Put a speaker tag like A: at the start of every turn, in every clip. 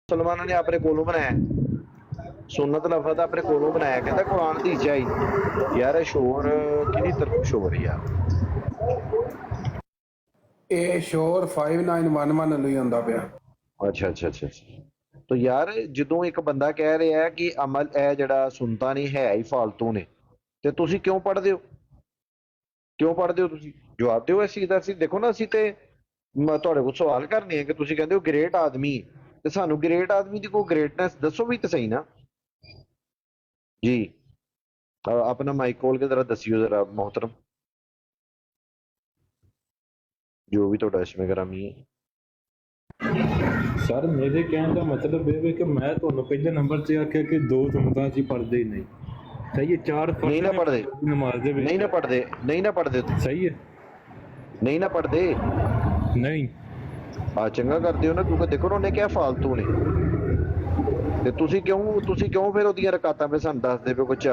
A: ਮੁਸਲਮਾਨਾਂ ਨੇ ਆਪਣੇ ਕੋਲੋਂ ਬਣਾਇਆ, ਸੁਨਨਤ ਲਫ਼ਜ਼ ਆਪਣੇ ਕੋਲੋਂ ਬਣਾਇਆ, ਕਹਿੰਦਾ ਕੁਰਾਨ ਦੀ ਚਾਈ। ਯਾਰ ਇਹ ਸ਼ੋਰ ਕਿਹਦੀ ਤਰਫ ਸ਼ੋਰ ਯਾਰ?
B: ਇਹ ਸ਼ੋਰ 5911 ਨੂੰ ਹੀ ਆਉਂਦਾ ਪਿਆ।
A: ਅੱਛਾ ਅੱਛਾ ਅੱਛਾ ਅੱਛਾ। ਤੋ ਯਾਰ ਜਦੋਂ ਇੱਕ ਬੰਦਾ ਕਹਿ ਰਿਹਾ ਹੈ ਕਿ ਅਮਲ ਇਹ ਜਿਹੜਾ ਸੁਣਤਾ ਨਹੀਂ ਹੈ ਹੀ ਫਾਲਤੂ ਨੇ, ਤੇ ਤੁਸੀਂ ਕਿਉਂ ਪੜ੍ਹਦੇ ਹੋ? ਕਿਉਂ ਪੜ੍ਹਦੇ ਹੋ ਤੁਸੀਂ? ਜਵਾਬ ਦਿਓ ਇਸ ਚੀਜ਼ ਦਾ। ਅਸੀਂ ਦੇਖੋ ਨਾ, ਅਸੀਂ ਤੇ ਤੁਹਾਡੇ ਕੋਲ ਸਵਾਲ ਕਰਨੇ ਆ ਕਿ ਤੁਸੀਂ ਕਹਿੰਦੇ ਹੋ ਗ੍ਰੇਟ ਆਦਮੀ, ਤੇ ਸਾਨੂੰ ਗ੍ਰੇਟ ਆਦਮੀ ਦੀ ਕੋਈ ਗ੍ਰੇਟਨੈਸ ਦੱਸੋ ਵੀ ਤਾਂ ਸਹੀ ਨਾ ਜੀ। ਆਪਣਾ ਮਾਈਕ ਖੋਲ ਕੇ ਜ਼ਰਾ ਦੱਸਿਓ ਜ਼ਰਾ मोहतरम, ਜੋ ਵੀ ਤੁਹਾਡਾ ਇਸਮੇ ਗਰਾਮੀ ਹੈ।
C: ਸਰ ਮੇਰੇ ਕਹਿਣ ਦਾ ਮਤਲਬ ਇਹ ਹੈ ਕਿ ਮੈਂ ਤੁਹਾਨੂੰ ਪਹਿਲੇ ਨੰਬਰ ਤੇ ਆਖਿਆ ਕਿ 2 ਸੁਨਤਾਂ ਅਸੀਂ ਪੜ੍ਹਦੇ ਹੀ ਨਹੀਂ। ਸਹੀ ਹੈ, 4
A: ਨਹੀਂ ਨਾ ਪੜ੍ਹਦੇ,
C: ਨਮਾਜ਼ ਦੇ ਵਿੱਚ
A: ਨਹੀਂ ਨਾ ਪੜ੍ਹਦੇ, ਨਹੀਂ ਨਾ ਪੜ੍ਹਦੇ,
C: ਸਹੀ ਹੈ,
A: ਨਹੀਂ ਨਾ ਪੜ੍ਹਦੇ।
C: ਨਹੀਂ
A: ਆ ਚੰਗਾ ਕਰਦੇ ਹੋ ਨਾ, ਕਿਉਂਕਿ ਦੇਖੋ ਨਾ ਉਹਨੇ ਕਿਹਾ ਫਾਲਤੂ ਨੇ, ਤੇ ਤੁਸੀਂ ਕਿਉਂ ਫਿਰ ਉਹਦੀਆਂ ਰਕਾਤਾਂ ਪੇ ਸਾਨੂੰ ਦੱਸਦੇ ਪਏ? ਕੁਛ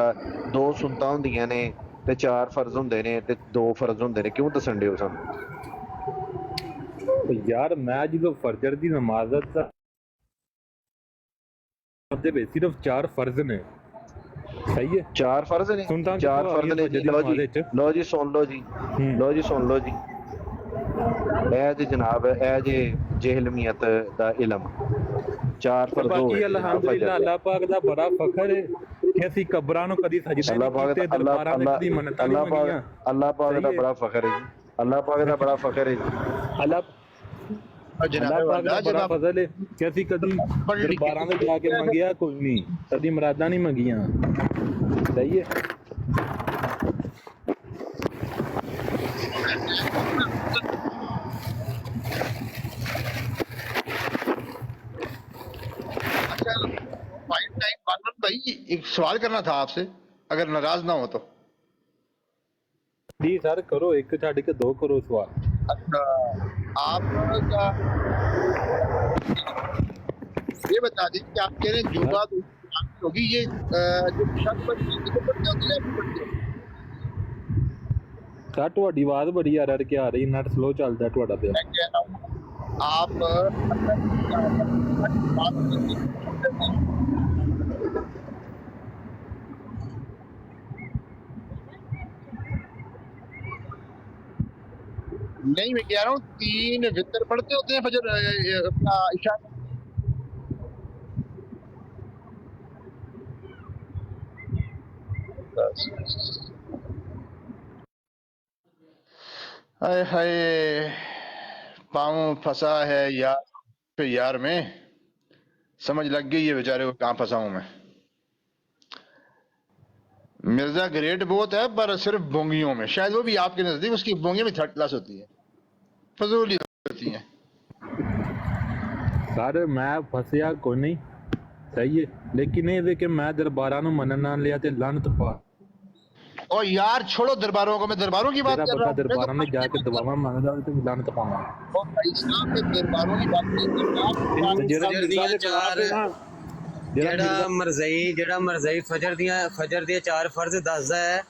A: 2 ਸੁਨਤਾਂ ਹੁੰਦੀਆਂ ਨੇ ਤੇ 4 ਫਰਜ਼ ਹੁੰਦੇ ਨੇ ਤੇ 2 ਫਰਜ਼ ਹੁੰਦੇ ਨੇ, ਕਿਉਂ ਦੱਸਣ ਦੇ ਹੋ ਸਾਨੂੰ?
C: ਯਾਰ ਮੈਂ ਜਦੋਂ ਫਜਰ ਦੀ ਨਮਾਜ਼ ਦਾ ਦੇ ਵਿੱਚ ਸਿਰਫ 4 ਫਰਜ਼ ਨੇ। ਸਹੀ ਹੈ,
A: 4 ਫਰਜ਼ ਨੇ, 4 ਫਰਜ਼ ਨੇ ਜੀ। ਲਓ ਜੀ ਸੁਣ ਲਓ ਜੀ, ਲਓ ਜੀ ਸੁਣ ਲਓ ਜੀ। ਇਹ ਜੀ ਜਨਾਬ, ਇਹ ਜੇ ਜਹਿਲਮੀਅਤ ਦਾ ਇਲਮ 4 ਫਰਜ਼ ਹੋ ਗਏ।
C: ਅਲਹਮਦੁਲਿਲਾ ਅੱਲਾਹ ਪਾਕ ਦਾ ਬੜਾ ਫਖਰ ਹੈ ਕਿ ਅਸੀਂ ਕਬਰਾਂ ਨੂੰ ਕਦੀ ਸਜਦਾ ਨਹੀਂ ਕੀਤੇ, ਦਰਬਾਰਾਂ ਦੇ ਕਦੀ ਮੰਨਤਾਂ ਨਹੀਂ ਮੰਗੀਆਂ।
A: ਅੱਲਾਹ ਪਾਕ ਦਾ ਬੜਾ ਫਖਰ ਹੈ ਜੀ, ਅੱਲਾਹ ਪਾਕ ਦਾ ਬੜਾ ਫਖਰ ਹੈ ਜੀ।
C: ਅੱਲਾਹ ਪਾਕ ਦਾ ਬੜਾ ਫਜ਼ਲ ਹੈ ਕਿ ਅਸੀਂ ਕਦੀ ਦਰਬਾਰਾਂ ਵਿੱਚ ਜਾ ਕੇ ਮੰਗਿਆ ਕੁਝ ਨਹੀਂ, ਕਦੀ ਮੁਰਾਦਾਂ ਨਹੀਂ ਮੰਗੀਆਂ। ਸਹੀ ਹੈ।
D: भाई एक सवाल करना था आपसे, अगर नाराज ना हो तो।
C: जी सर करो, एक छाड़ के 2 करो सवाल।
D: अच्छा, आपका ये बता दीजिए कि आप कह रहे हैं योगा होगी, ये जो शख्स पढ़ते होते हैं।
C: सर ਤੁਹਾਡੀ ਆਵਾਜ਼ ਬੜੀ ਆ ਰੜ ਕੇ ਆ ਰਹੀ, ਨੈਟ ਸਲੋ ਚੱਲਦਾ ਤੁਹਾਡਾ ਤੇ।
D: मैं कह रहा हूँ आप नहीं, मैं कह रहा हूँ 3 वितर पढ़ते होते हैं फजर अपना इशा। हाय हाय, पाँव फंसा है यार पे यार में, समझ लग गई है बेचारे को कहाँ फंसा हूं मैं। मिर्जा ग्रेट बहुत है पर सिर्फ बोंगियों में, शायद वो भी आपके नजदीक उसकी बोंगियां भी 3rd क्लास होती है, फजूली होती हैं।
C: सर मैं फसिया कोई नहीं, सही है, लेकिन ये कि मैं दरबारा नु मनन ना लिया ते लानत पा।
D: और यार छोड़ो दरबारों को, मैं दरबारों की बात कर रहा हूं।
C: दरबारा में जाके दुआवां मांगदा ते लानत पाऊंगा।
D: और इस्लाम के दरबारों की बात नहीं
E: ਜਿਹੜਾ ਮਰਜ਼ਈ ਫਜਰ ਦੀਆਂ 4 ਫਰਜ਼ ਦੱਸਦਾ ਹੈ,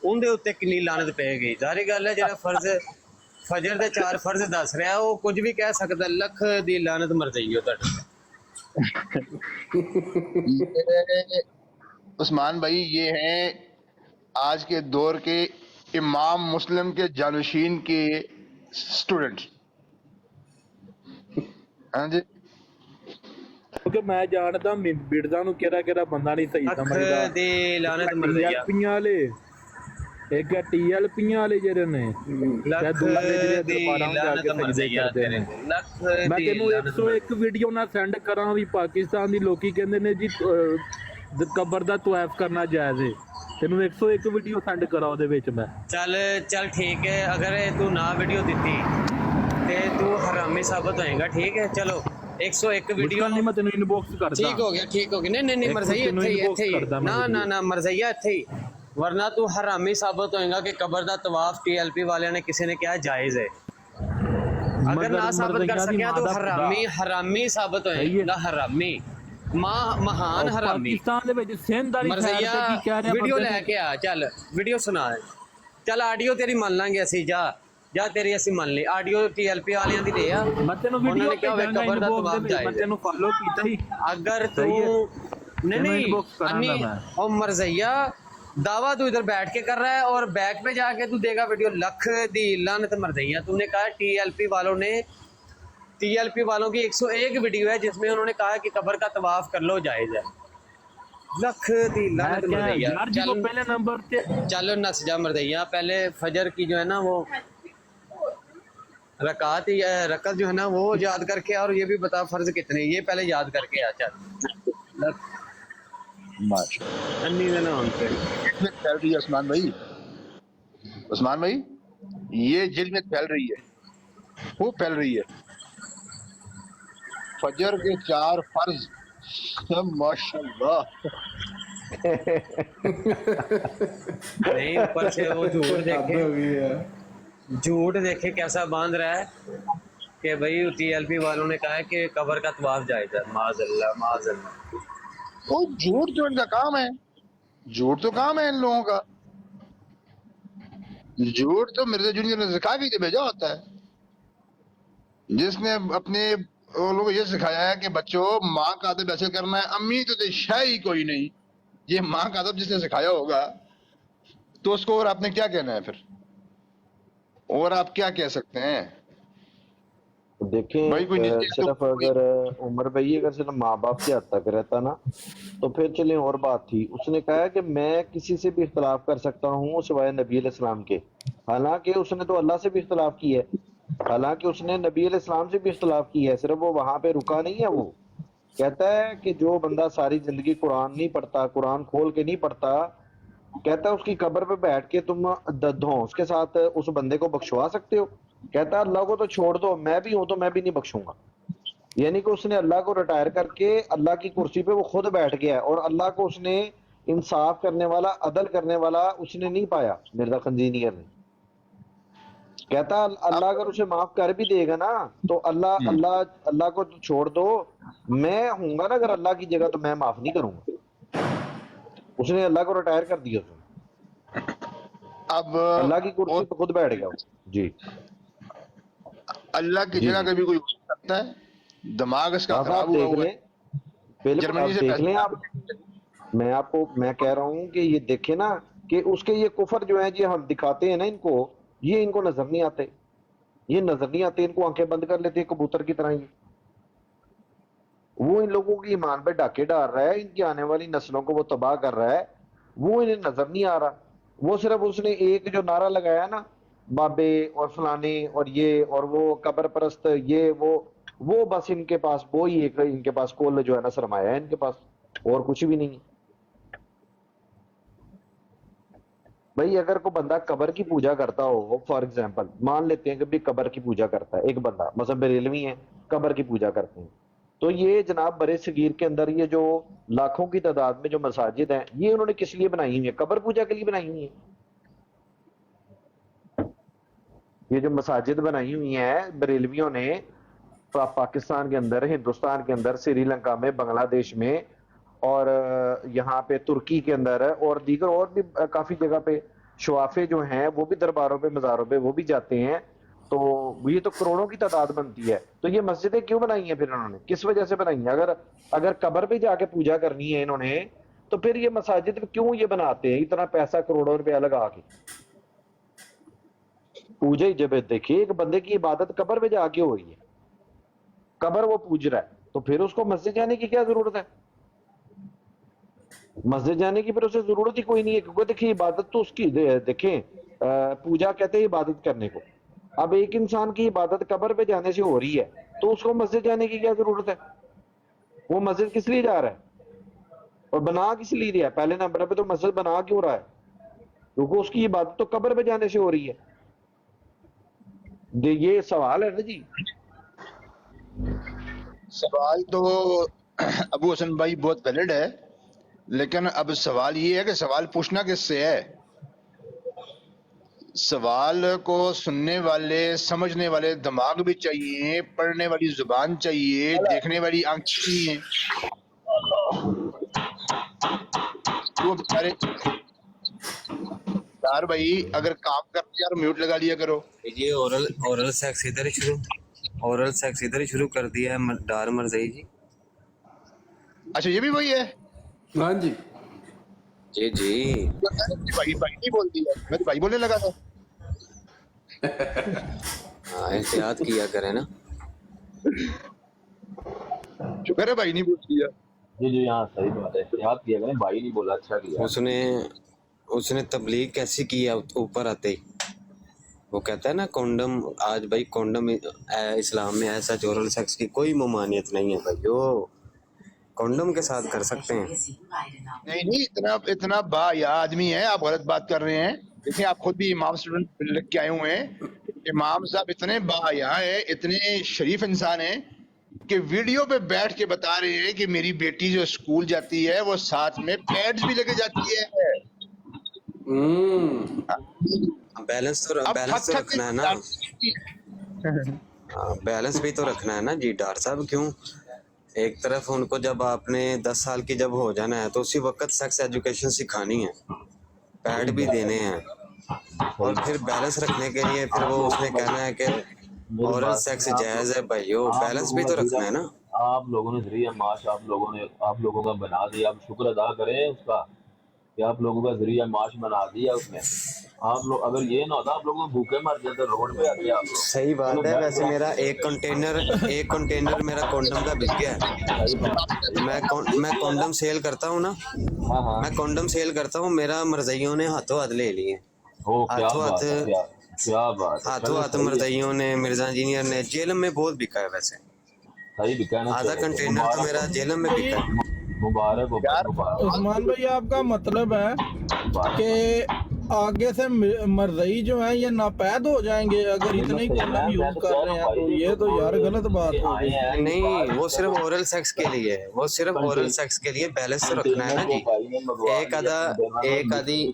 E: ਉਹਦੇ ਉੱਤੇ ਕਿੰਨੀ ਲਾਨਤ ਪਏਗੀ। ਜ਼ਾਹਿਰ ਗੱਲ ਹੈ, ਜਿਹੜਾ ਫਰਜ਼ ਫਜਰ ਦੇ 4 ਫਰਜ਼ ਦੱਸ ਰਿਹਾ ਉਹ ਕੁਝ ਵੀ ਕਹਿ ਸਕਦਾ, ਲੱਖ ਦੀ ਲਾਨਤ ਮਰਜ਼ਈ ਹੋ ਤੁਹਾਡੇ।
D: उस्मान भाई ये हैं आज के दौर के इमाम मुस्लिम के जानशीन के स्टूडेंट। हाँ जी,
C: ਕਿਉਂਕਿ ਮੈਂ ਜਾਣਦਾ ਬਿਰਦਾ ਨੂੰ ਕਿਹੜਾ ਬੰਦਾ ਨਹੀਂ ਸਹੀ ਸਮਝਦਾ।
E: ਅੱਖ ਦੀ ਲਾਨਤ ਮਰਜ਼ਈ
C: ਪੀਆਂ ਵਾਲੇ, ਇੱਕ ਟੀਐਲ ਪੀਆਂ ਵਾਲੇ ਜਿਹੜੇ ਨੇ,
E: ਲੱਖ ਦੀ ਲਾਨਤ ਮਰਜ਼ਈ ਕਰਦੇ ਨੇ।
C: ਮੈਂ ਤੈਨੂੰ 101 ਵੀਡੀਓ ਨਾ ਸੈਂਡ ਕਰਾਂ ਵੀ ਪਾਕਿਸਤਾਨ ਦੀ ਲੋਕੀ ਕਹਿੰਦੇ ਨੇ ਜੀ ਕਬਰ ਦਾ ਤਵਾਫ ਕਰਨਾ ਜਾਇਜ਼ ਹੈ, ਤੈਨੂੰ 101 ਵੀਡੀਓ ਸੈਂਡ ਕਰਾ ਉਹਦੇ ਵਿੱਚ ਮੈਂ।
E: ਚੱਲ ਠੀਕ ਹੈ, ਅਗਰ ਤੂੰ ਨਾ ਵੀਡੀਓ ਦਿੱਤੀ ਤੇ ਤੂੰ ਹਰਾਮੀ ਸਾਬਤ ਹੋਏਗਾ। ਠੀਕ ਹੈ, ਚਲੋ 101 ਵੀਡੀਓ
C: ਨਹੀਂ, ਮੈਂ ਤੈਨੂੰ ਇਨਬਾਕਸ ਕਰਦਾ।
E: ਠੀਕ ਹੋ ਗਿਆ। ਨਹੀਂ ਮਰਜ਼ਈ ਇੱਥੇ ਹੀ ਨਾ ਮਰਜ਼ਈਆ ਇੱਥੇ ਹੀ, ਵਰਨਾ ਤੂੰ ਹਰਾਮੀ ਸਾਬਤ ਹੋਏਗਾ ਕਿ ਕਬਰ ਦਾ ਤਵਾਫ TLP ਵਾਲਿਆਂ ਨੇ ਕਿਸੇ ਨੇ ਕਿਹਾ ਜਾਇਜ਼ ਹੈ। ਅਗਰ ਨਾ ਸਾਬਤ ਕਰ ਸਕਿਆ ਤੂੰ ਹਰਾਮੀ ਸਾਬਤ ਹੋਏਗਾ, ਹਰਾਮੀ ਮਹਾਨ ਹਰਾਮੀ।
C: ਪਾਕਿਸਤਾਨ ਦੇ ਵਿੱਚ ਸਿੰਧ ਵਾਲੀ ਸਾਈਡ ਤੇ ਕੀ ਕਹਿ ਰਿਹਾ?
E: ਵੀਡੀਓ ਲੈ ਕੇ ਆ, ਚੱਲ ਵੀਡੀਓ ਸੁਣਾ, ਚੱਲ ਆਡੀਓ ਤੇਰੀ ਮੰਨ ਲਾਂਗੇ ਅਸੀਂ। ਜਾ ਜਾਂ ਤੇਰੀ ਅਸੀਂ ਮੰਨ ਲਈ ਆਡੀਓ TLP ਵਾਲਿਆਂ ਦੀ ਦੇ ਆ
C: ਮੈਂ ਤੈਨੂੰ
E: ਉਹਨਾਂ
C: ਵੀਡੀਓ
E: ਨੇ ਕਿਹਾ ਹੋਵੇ ਕਬਰ ਦਾ ਤਵਾਫ
C: ਮੈਂ
E: ਜਾਇਜ਼ ਹੈ।
C: ਤੈਨੂੰ ਫਾਲੋ ਕੀਤਾ ਹੀ
E: ਅਗਰ
C: ਸਹੀ ਹੈ।
E: ਤੂੰ
C: ਤੈਨੂੰ
E: नहीं
C: inbox कराना मैं।
E: और मरजैया दावा तू इधर बैठ के कर रहा है और बैक पे जाके तू देगा वीडियो लख दी लानत मरजैया। तूने कहा TLP वालों की 101 वीडियो है जिसमें उन्होंने कहा कि कब्र का तवाफ कर लो जायज है। लख दी लानत मरजैया।
C: यार जी को पहले नंबर पे
E: चलो नस जा मरजैया। पहले फजर की जो है ना वो रकात जो है ना वो याद करके और ये भी बता फर्ज कितने, ये पहले याद करके आ। चल अन्नी का नाम पे
D: फैल रही है उस्मान भाई, ये जेल में फैल रही है, वो फैल रही है। फजर के 4 फर्ज सब माशाल्लाह।
E: नहीं ऊपर से वो झूठ देखे कैसा बांध रहा है कि भाई TLP वालों ने कहा है कि कब्र का तवाफ जायज है। माज़अल्लाह।
D: वो झूठ जो इनका काम है, झूठ तो काम है इन लोगों का। झूठ तो मिर्जा जूनियर ने सिखा के भेजा होता है, जिसने अपने लोगों को ये सिखाया है कि बच्चों माँ का अदब ऐसे करना है, अम्मी तो शायद ही कोई नहीं। ये माँ का अदब जिसने सिखाया होगा तो उसको और आपने क्या कहना है फिर, और आप क्या कह सकते हैं?
A: देखें
D: भाई कोई नीचे तो
A: सिर्फ अगर उमर भाई अगर सिर्फ माँ बाप के हद तक रहता ना तो फिर चले और बात थी। उसने कहा कि मैं किसी से भी इख्तलाफ कर सकता हूँ सिवाय नबी अलैहिस्सलाम के, हालांकि उसने तो अल्लाह से भी इख्तलाफ की है, हालांकि उसने नबी अलैहिस्सलाम से भी इख्तलाफ की है। सिर्फ वो वहां पे रुका नहीं है। वो कहता है कि जो बंदा सारी जिंदगी कुरान नहीं पढ़ता, कुरान खोल के नहीं पढ़ता, कहता है उसकी कब्र पे बैठ के तुम धौंस के साथ उस बंदे को बख्शवा सकते हो। कहता है अल्लाह को तो छोड़ दो, मैं भी हूं तो मैं भी नहीं बख्शूंगा। यानी कि उसने अल्लाह को रिटायर करके अल्लाह की कुर्सी पे वो खुद बैठ गया है और अल्लाह को उसने इंसाफ करने वाला, अदल करने वाला उसने नहीं पाया मिर्जा खंजीनियर ने। कहता अल्लाह अगर उसे माफ कर भी देगा ना तो अल्लाह को तो छोड़ दो, मैं हूंगा ना अगर अल्लाह की जगह तो मैं माफ नहीं करूंगा। उसने अल्लाह को रिटायर कर दिया उसने,
D: अब
A: अल्लाह की कुर्सी पे खुद बैठ गया जी।
D: अल्लाह की जगह कभी कोई हो सकता है? दिमाग इसका
A: आप
D: खराब हुआ
A: देख
D: हुआ है।
A: लें, बिल्कुल
D: जर्मनी
A: आप
D: से
A: देख लें। आप मैं कह रहा हूं कि ये देखे ना कि उसके ये कुफर जो है जी हम दिखाते हैं ना इनको, ये इनको नजर नहीं आते, ये नजर नहीं आते, इनको आंखें बंद कर लेते हैं कबूतर की तरह ही। वो इन लोगों की ईमान पे डाके डाल रहा है, इनकी आने वाली नस्लों को वो तबाह कर रहा है, वो इन्हें नजर नहीं आ रहा। वो सिर्फ उसने एक जो नारा लगाया ना, बाबे और फलाने और ये और वो कब्र परस्त ये वो बस इनके पास वो ही एक इनके पास कुल जो है ना सरमाया है इनके पास, और कुछ भी नहीं। भाई अगर कोई बंदा कब्र की पूजा करता हो, फॉर एग्जांपल मान लेते हैं कि भी कब्र की पूजा करता है एक बंदा, मतलब बरेलवी है कब्र की पूजा करते हैं, तो ये जनाब बरे सगीर के अंदर ये जो लाखों की तादाद में जो मसाजिद हैं ये उन्होंने किस लिए बनाई हुई है? कब्र पूजा के लिए बनाई हुई है। ये जो मसाजिद बनाई हुई हैं बरेलवियों ने पाकिस्तान के अंदर, हिंदुस्तान के अंदर, श्रीलंका में, बांग्लादेश में और यहाँ पे तुर्की के अंदर और दीगर और भी काफी जगह पे शवाफे जो हैं वो भी दरबारों पे मज़ारों पे वो भी जाते हैं। तो ये तो करोड़ों की तादाद बनती है। तो ये मस्जिदें क्यों बनाई हैं फिर इन्होंने, किस वजह से बनाई हैं? अगर कब्र पे जाके पूजा करनी है इन्होंने तो फिर ये मसाजिद क्यों ये बनाते हैं इतना पैसा करोड़ों रुपया लगा के? पूजा ही जब देखिए एक बंदे की इबादत कब्र पे जाके हो रही है, कब्र वो पूज रहा है, तो फिर उसको मस्जिद जाने की क्या जरूरत है? मस्जिद जाने की फिर उसे जरूरत ही कोई नहीं है, क्योंकि देखिए इबादत तो उसकी देखें पूजा कहते हैं इबादत करने को। अब एक इंसान की इबादत कब्र पे जाने से हो रही है तो उसको मस्जिद जाने की क्या जरूरत है? वो मस्जिद किस लिए जा रहा है और बना किस लिए रहा है? पहले नंबर पे तो मस्जिद बना क्यों रहा है? क्योंकि उसकी इबादत तो कब्र पे जाने से हो रही है। ये सवाल है ना जी।
D: सवाल तो अबू हसन भाई बहुत वैलिड है, लेकिन अब सवाल ये है कि सवाल पूछना किससे है? सवाल को सुनने वाले, समझने वाले दिमाग भी चाहिए, पढ़ने वाली जुबान चाहिए, देखने वाली आंखें चाहिए। वो बेचारे यार भाई अगर काम करते यार म्यूट लगा लिया करो।
E: ये ओरल सेक्स इधर ही शुरू कर दिया है डार मरज़ई जी।
D: अच्छा ये भी वही है?
B: हाँ जी।
E: जी जी
D: भाई भाई नहीं बोल दिया, मैं तो भाई बोलने लगा था।
E: हाँ एहतियात किया करें ना।
D: शुक्र है भाई नहीं बोल दिया।
F: जी जी हाँ सही बात है, याद किया करें, भाई नहीं बोला, अच्छा किया।
E: उसने तबलीग कैसी की है ऊपर आते ही। वो कहता है ना कॉन्डम, आज भाई कॉन्डम इस्लाम में ऐसा ओरल सेक्स की कोई ममानियत नहीं है भाई, वो कॉन्डम के साथ कर सकते हैं।
D: नहीं इतना बाया आदमी है, आप गलत बात कर रहे हैं। देखिए आप खुद भी इमाम स्टूडेंट लिख के आए हुए हैं। इमाम साहब इतने बाया है, इतने शरीफ इंसान हैं कि वीडियो पे बैठ के बता रहे हैं कि मेरी बेटी जो स्कूल जाती है वो साथ में पैड्स भी लेके जाती है।
E: बैलेंस तो रखना है ना। बैलेंस भी तो रखना है ना जी डॉक्टर साहब। क्यों एक तरफ उनको जब आपने 10 साल की जब हो जाना है तो उसी वक्त सेक्स एजुकेशन सिखानी है, पैड भी देने हैं, और फिर बैलेंस रखने के लिए फिर वो उसने कहना है कि ओरल सेक्स जायज है भाई, वो बैलेंस भी तो रखना है ना।
F: आप लोगों ने जरिया माश आप लोगों का बना दिया, आप शुक्र अदा करें उसका कि आप लोगों का जरिया माश बना दिया उसने। आप लोग अगर ये ना होता आप लोग भूखे मर जाते रोड पे आते आप लोग।
E: सही बात है। वैसे मेरा एक कंटेनर मेरा कॉन्डम का बिक गया है। मैं कॉन्डम सेल करता हूँ ना, मैं कॉन्डम सेल करता हूँ, मेरा मरज़इयों ने हाथों हाथ ले लिए। हाथों हाथ मरज़इयों ने, मिर्जा इंजीनियर ने, जेलम में बहुत बिका है। वैसे
F: सही बिका है ना,
E: आधा कंटेनर तो मेरा जेलम में बिका है।
F: मुबारक
G: उस्मान भाई आपका मतलब है कि आगे से मरज़ई जो है ये नापैद हो जाएंगे अगर इतने ही कॉन्डम यूज कर रहे हैं, तो ये तो यार गलत बात हो गई।
E: नहीं वो सिर्फ ओरल सेक्स के लिए है, वो सिर्फ ओरल सेक्स के लिए बैलेंस तो रखना है ना जी।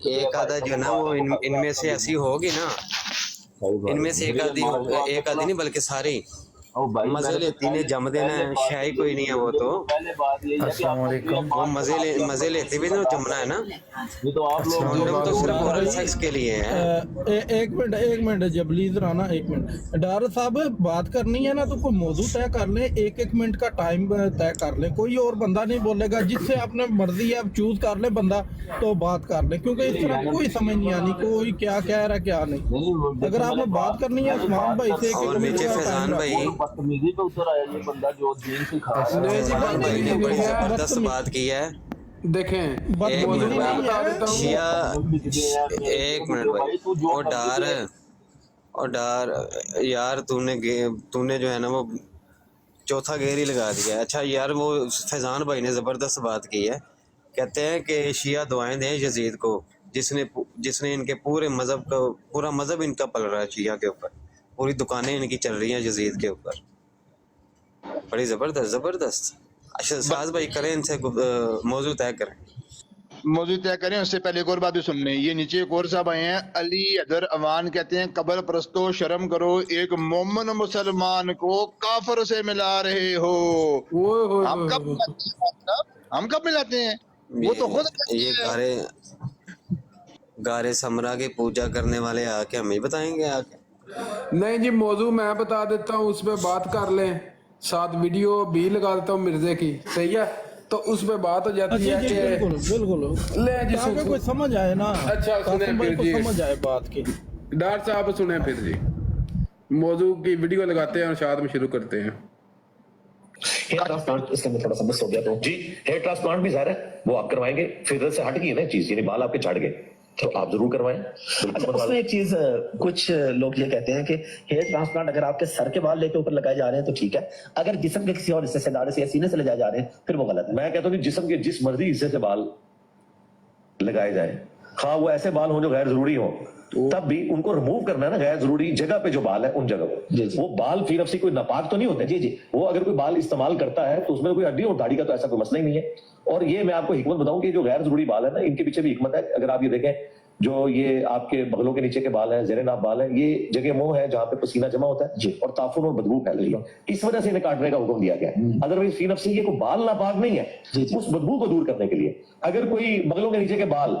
E: एक आधा जो ना वो इनमें से ऐसी होगी ना, इनमें से एक आधी नहीं बल्कि सारी मजे लेती ने जम देना है, शाही कोई नहीं है वो तो। वो मजे लेते भी ना जमना है ना। कॉन्डम तो सिर्फ ओरल सेक्स के लिए है।
G: एक मिनट जबलीज राना, एक मिनट डॉक्टर साहब बात करनी है ना तो कोई मौजू तय कर ले, एक मिनट का टाइम तय कर ले, कोई और बंदा नहीं बोलेगा, जिससे आपने मर्जी है आप चूज कर ले बंदा तो बात कर ले, क्योंकि इस तरह कोई समझ नहीं आनी कोई क्या कह रहा क्या नहीं। अगर आपने बात करनी है उस्मान भाई से
E: और नीचे फैजान भाई
F: बदतमीजी पे उतर आया ये बंदा जो दीन सिखा रहा है।
E: भाई ने बड़ी जबरदस्त बात की है।
B: देखें
E: शिया एक मिनट भाई, और डार यार तूने जो है ना वो चौथा गेर ही लगा दिया। अच्छा यार वो फैजान भाई ने जबरदस्त बात की है, कहते हैं कि शिया दुआएं दें यजीद को जिसने इनके पूरे मजहब का पूरा मजहब इनका पल रहा है, शिया के ऊपर पूरी दुकानें इनकी चल रही हैं यजीद के ऊपर। बड़ी जबरदस्त। अच्छा साज भाई करें इनसे मौजू तय करें।
D: मौजूद तय करें उससे पहले एक और बात भी सुन लें। ये नीचे एक और साहब आए हैं, अली अदर अवान कहते हैं कब्र परस्तो शर्म करो, एक मोमिन मुसलमान को काफर से मिला रहे हो। हम कब मिलाते हैं? वो तो खुद
E: ये गारे समरा की पूजा करने वाले आके हमें बताएंगे आके।
B: नहीं जी मौजू मैं बता देता हूँ, उस पर बात कर लें, साथ वीडियो भी लगा देता हूँ मिर्जे की, सही है? तो उस पे बात हो जाती है कि
G: बिल्कुल
B: ले जी
G: कोई समझ आए ना।
B: अच्छा सुने फिर जी,
G: समझ आए बात की।
B: डॉक्टर साहब सुने फिर जी, मौजू की वीडियो लगाते हैं और साथ में शुरू करते हैं।
H: हेयर ट्रांसप्लांट इसके अंदर थोड़ा सा मिस हो गया तो जी, हेयर ट्रांसप्लांट भी ज़ाहिर है वो आप करवाएंगे, फिर से हट गई है ना चीज, यानी बाल आपके झड़ गए तो आप जरूर करवाएं। अच्छा उसमें एक चीज कुछ लोग ये कहते हैं कि हेयर ट्रांसप्लांट अगर आपके सर के बाल लेके ऊपर लगाए जा रहे हैं तो ठीक है, अगर जिस्म के किसी और हिस्से से दाढ़े से या सीने से लगाए जा रहे हैं फिर वो गलत है। मैं कहता हूँ कि जिस्म के जिस मर्जी हिस्से से बाल लगाए जाए, हाँ वो ऐसे बाल हो जो गैर जरूरी हो, तब भी उनको रिमूव करना है ना, गैर जरूरी जगह पे जो बाल है उन जगह। वो बाल फिर नफ्सी कोई नापाक तो नहीं होते जी। वो अगर कोई बाल इस्तेमाल करता है तो उसमें कोई हड्डी और दाढ़ी का तो ऐसा कोई मसला ही नहीं है। और ये मैं आपको हिकमत बताऊं कि जो गैर जरूरी बाल है ना, इनके पीछे भी हिकमत है। अगर आप ये देखें, जो ये आपके बगलों के नीचे के बाल हैं, ज़ेरे नाप बाल हैं, ये जगह वो है जहाँ पे पसीना जमा होता है जी, और ताफुन और बदबू फैल रही है, इस वजह से इन्हें काटने का हुक्म दिया गया है। अदरवाइज फी नफ्सी ये कोई बाल नापाक नहीं है, उस बदबू को दूर करने के लिए अगर कोई बगलों के नीचे के बाल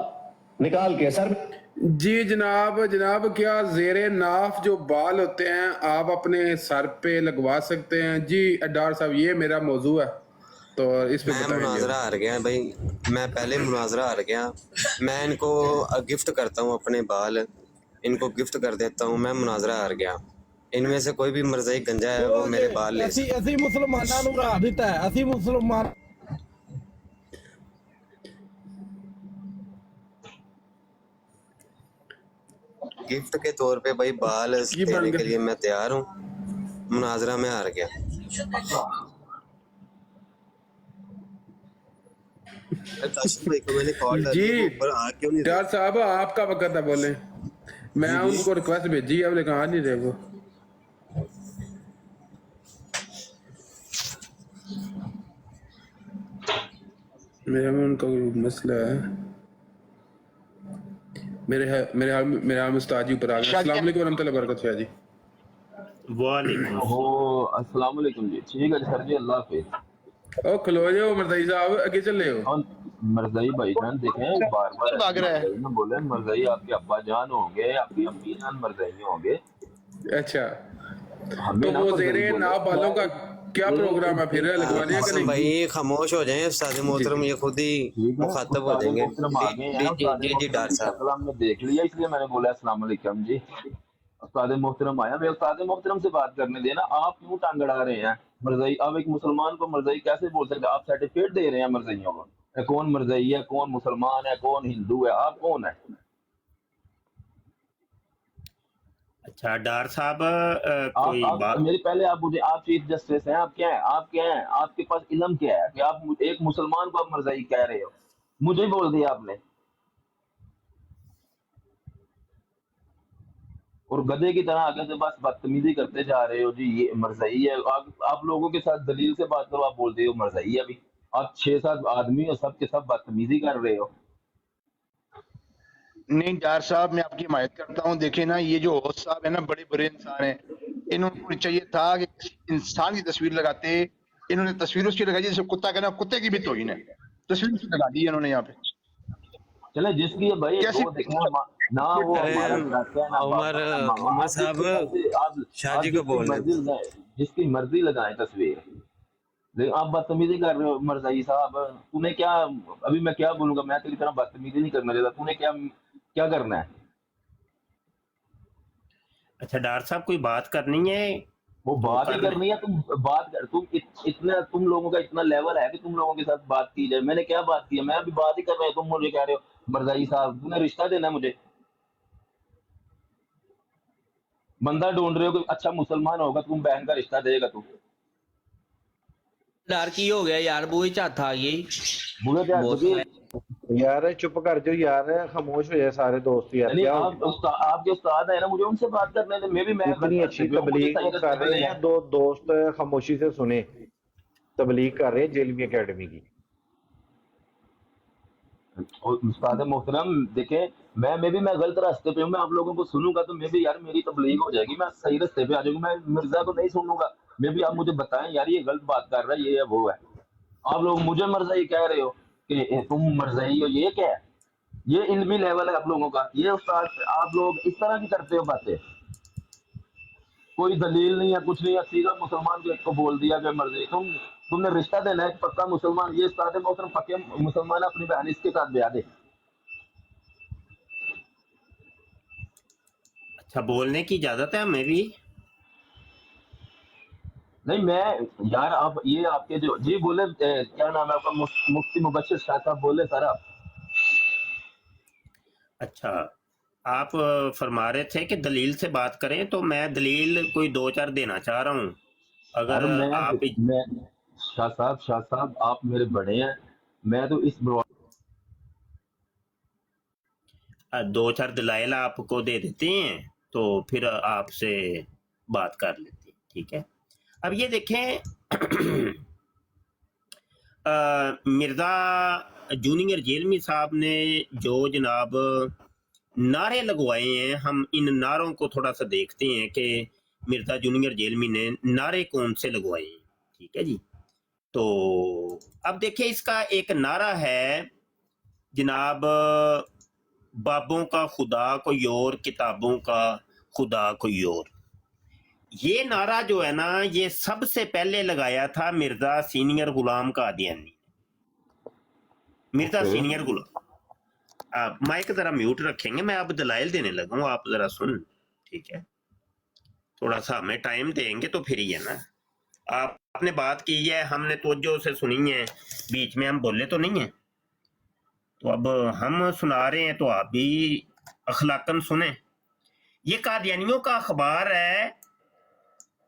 H: निकाल के सर
B: जी जनाब, जनाब क्या ज़ेरे नाफ जो बाल होते हैं आप अपने सर पे लगवा सकते हैं? जी डार साहब ये मेरा मौजू है, तो इस पे
E: मैं
B: बताएंगे।
E: मुनाजरा हार गया भाई, मैं पहले मुनाजरा हार गया। मैं इनको गिफ्ट करता हूँ अपने बाल, इनको गिफ्ट कर देता हूँ। मैं मुनाजरा हार गया। इनमें से कोई भी मरज़ई गंजा है वो मेरे बाल ले
G: ਅਸੀਂ ਅਸੀਂ ਮੁਸਲਮਾਨਾਂ ਨੂੰ ਰਾਹ ਦਿੱਤਾ ਹੈ, ਅਸੀਂ ਮੁਸਲਮਾਨ
E: गिफ्ट के तौर पे भाई बाल
B: ये बन
E: देने के
B: गया।
E: लिए मैं तैयार हूँ। मुनाजरा में हार गया। काशिफ भाई को मैंने कॉल डाली,
B: जी
E: वो ऊपर आ क्यों नहीं रहे?
B: डार साहब आपका वक्त है, बोले। मैं उनको रिक्वेस्ट भेजी अब, लेकिन आ नहीं रहे वो। मेरा में उनका कोई मसला है। मेरे हाल में उस्ताद जी ऊपर आ गए। अस्सलाम वालेकुम रहमतुल्लाहि व बरकातहू जी।
F: ओ अस्सलाम वालेकुम जी। ठीक है सर जी, अल्लाह हाफिज।
B: ओ खलो जाओ मरदई साहब, आगे चले हो।
F: और मरज़ई भाईजान देखें, बार बार
D: भाग रहा है।
F: ना बोले मरज़ई आपके अब्बा जान होंगे, आपकी अम्मी जान मरज़ई होंगे।
B: अच्छा,
F: हमें
B: तो
F: ना
B: वो
F: मरज़ई
B: ज़ेरे
F: बोले।
B: नाफ बालों का क्या प्रोग्राम है फिर, लगवाने हैं कि
E: हसन
B: नहीं?
E: भाई खामोश हो जाएं, उस्ताद मोहतरम ये खुद ही
F: ठीक है,
E: मुखातब हो
F: उस्ताद
E: जाएंगे।
F: मोहतरम आ गए हैं। उस्ताद
E: जी जी
F: मोहतरम
E: डार
F: की
E: साहब।
F: शक्ल हमने देख लिया, इसलिए मैंने बोला अस्सलाम वालेकुम जी। उस्ताद मोहतरम आया, मैं उस्ताद मोहतरम से बात करने देना। आप क्यों टांग अड़ा रहे हैं? मरज़ई, अब एक मुसलमान को मरज़ई कैसे बोल सकते हैं? आप सर्टिफिकेट दे रहे हैं मरज़इयों को। कौन मरज़ई है, कौन मुसलमान है, कौन हिंदू है, आप कौन है?
I: अच्छा डार साहब कोई
F: आप
I: बात
F: मेरी पहले आप मुझे, आप चीफ जस्टिस हैं, आप क्या हैं? आप क्या हैं? आपके पास इल्म क्या है कि आप एक मुसलमान को आप मरज़ई कह रहे हो? मुझे ही बोल दिया आपने। और गधे की तरह आगे से बस बदतमीजी करते जा रहे हो जी। ये मरज़ई है, आप लोगों के साथ दलील से बात करो, आप बोलते हो मरज़ई है। अभी आप 6-7 आदमी हो, सब के सब बदतमीजी कर रहे हो।
D: नहीं डार साहब, मैं आपकी हिमायत करता हूँ। देखिए ना, ये जो होस्ट साहब है ना, बड़े बुरे इंसान हैं। इन्होंने चाहिए था कि किसी इंसान की तस्वीर लगाते, इन्होंने तस्वीर उसकी लगाई जैसे कुत्ता कहना, कुत्ते की भी तौहीन है। तस्वीर उसकी लगा दी है इन्होंने यहाँ पे।
F: चले जिसकी है भाई,
D: कैसी
F: वो देखें ना, वो हमारा इलाका है ना।
E: उमर साहब
F: आप
E: शाह जी को बोल रहे
F: जिसकी मर्जी लगाएं तस्वीर, लेकिन आप बदतमीजी कर रहे हो। मरज़ई साहब, तूने क्या, अभी मैं क्या बोलूंगा? मैं तेरी तरह बदतमीजी नहीं करना चाहता। तूने क्या क्या करना है?
I: अच्छा डार साहब कोई बात करनी है?
F: वो बात ही करनी है। तुम बात कर, इतना तुम लोगों का इतना लेवल है कि तुम लोगों के साथ बात की जाए। मैंने क्या बात की है? मैं अभी बात ही कर रहा हूं, तुम मुझे कह रहे हो मरज़ई साहब। तूने रिश्ता देना है मुझे? बंदा ढूंढ रहे हो कि अच्छा मुसलमान होगा, तुम बहन का रिश्ता देगा तू?
J: डर की हो गया यार, बूही चाथा आ गई।
F: बुरे क्या
A: यार चुप कर जाओ यार, खामोश हो जाए सारे दोस्त यार।
F: नहीं,
A: क्या
F: आपके उस्ताद है ना, मुझे उनसे बात करने दे। मैं
A: इतनी अच्छी तबलीग कर रहे हैं, दो दोस्त खामोशी से सुने। तबलीग कर रहे हैं जेलमी एकेडमी की।
F: उस्ताद मोहतरम देखें, मैं गलत रास्ते पे हूँ। मैं आप लोगों को सुनूंगा तो मैं भी यार, मेरी तबलीग हो जाएगी, मैं सही रास्ते पे आ जाऊंगा। मैं मिर्जा को नहीं सुनूंगा। मैं भी, आप मुझे बताएं यार, ये गलत बात कर रहा है, ये है वो है। आप लोग मुझे मरज़ई कह रहे हो कि तुम मरज़ई हो, ये क्या है? ये इल्मी लेवल है आप लोगों का? ये उस्ताद, आप लोग इस तरह की करते हो बातें? कोई दलील नहीं है, कुछ नहीं है, सीधा मुसलमान को बोल दिया कि मर्जी। तुमने रिश्ता देना है पक्का मुसलमान। ये उस्ताद मोहतरम पक्के मुसलमान, अपनी बहन इसके साथ ब्याह दे।
I: अच्छा बोलने की इजाजत है हमें भी?
F: नहीं मैं यार, आप ये आपके जो जी बोले, क्या नाम है आपका? मुफ्ती मुबश्शिर शाह साहब बोले सर आप।
I: अच्छा आप फरमा रहे थे कि दलील से बात करें, तो मैं दलील कोई 2-4 देना चाह रहा हूँ। अगर आप
F: मैं शाह साहब आप मेरे बड़े हैं। मैं तो इस
I: 2-4 दलाइल आपको दे देते हैं, तो फिर आपसे बात कर लेते हैं, ठीक है? अब ये देखें मिर्ज़ा जूनियर जेलमी साहब ने जो जनाब नारे लगवाए हैं, हम इन नारों को थोड़ा सा देखते हैं कि मिर्ज़ा जूनियर जेलमी ने नारे कौन से लगवाए हैं, ठीक है जी? तो अब देखिए, इसका एक नारा है जनाब, बाबों का खुदा कोई और, किताबों का खुदा कोई और। ये नारा जो है ना, ये सबसे पहले लगाया था मिर्जा सीनियर गुलाम कादियानी। मिर्जा सीनियर गुलाम, आप माइक जरा म्यूट रखेंगे, मैं अब दलाइल देने लगा हूँ, आप जरा सुन, ठीक है? थोड़ा सा हमें टाइम देंगे तो फिर ही है ना। आपने बात की है, हमने तवज्जो से सुनी है, बीच में हम बोले तो नहीं है, तो अब हम सुना रहे हैं तो आप भी अखलाकन सुने। ये कादियानियों का अखबार है,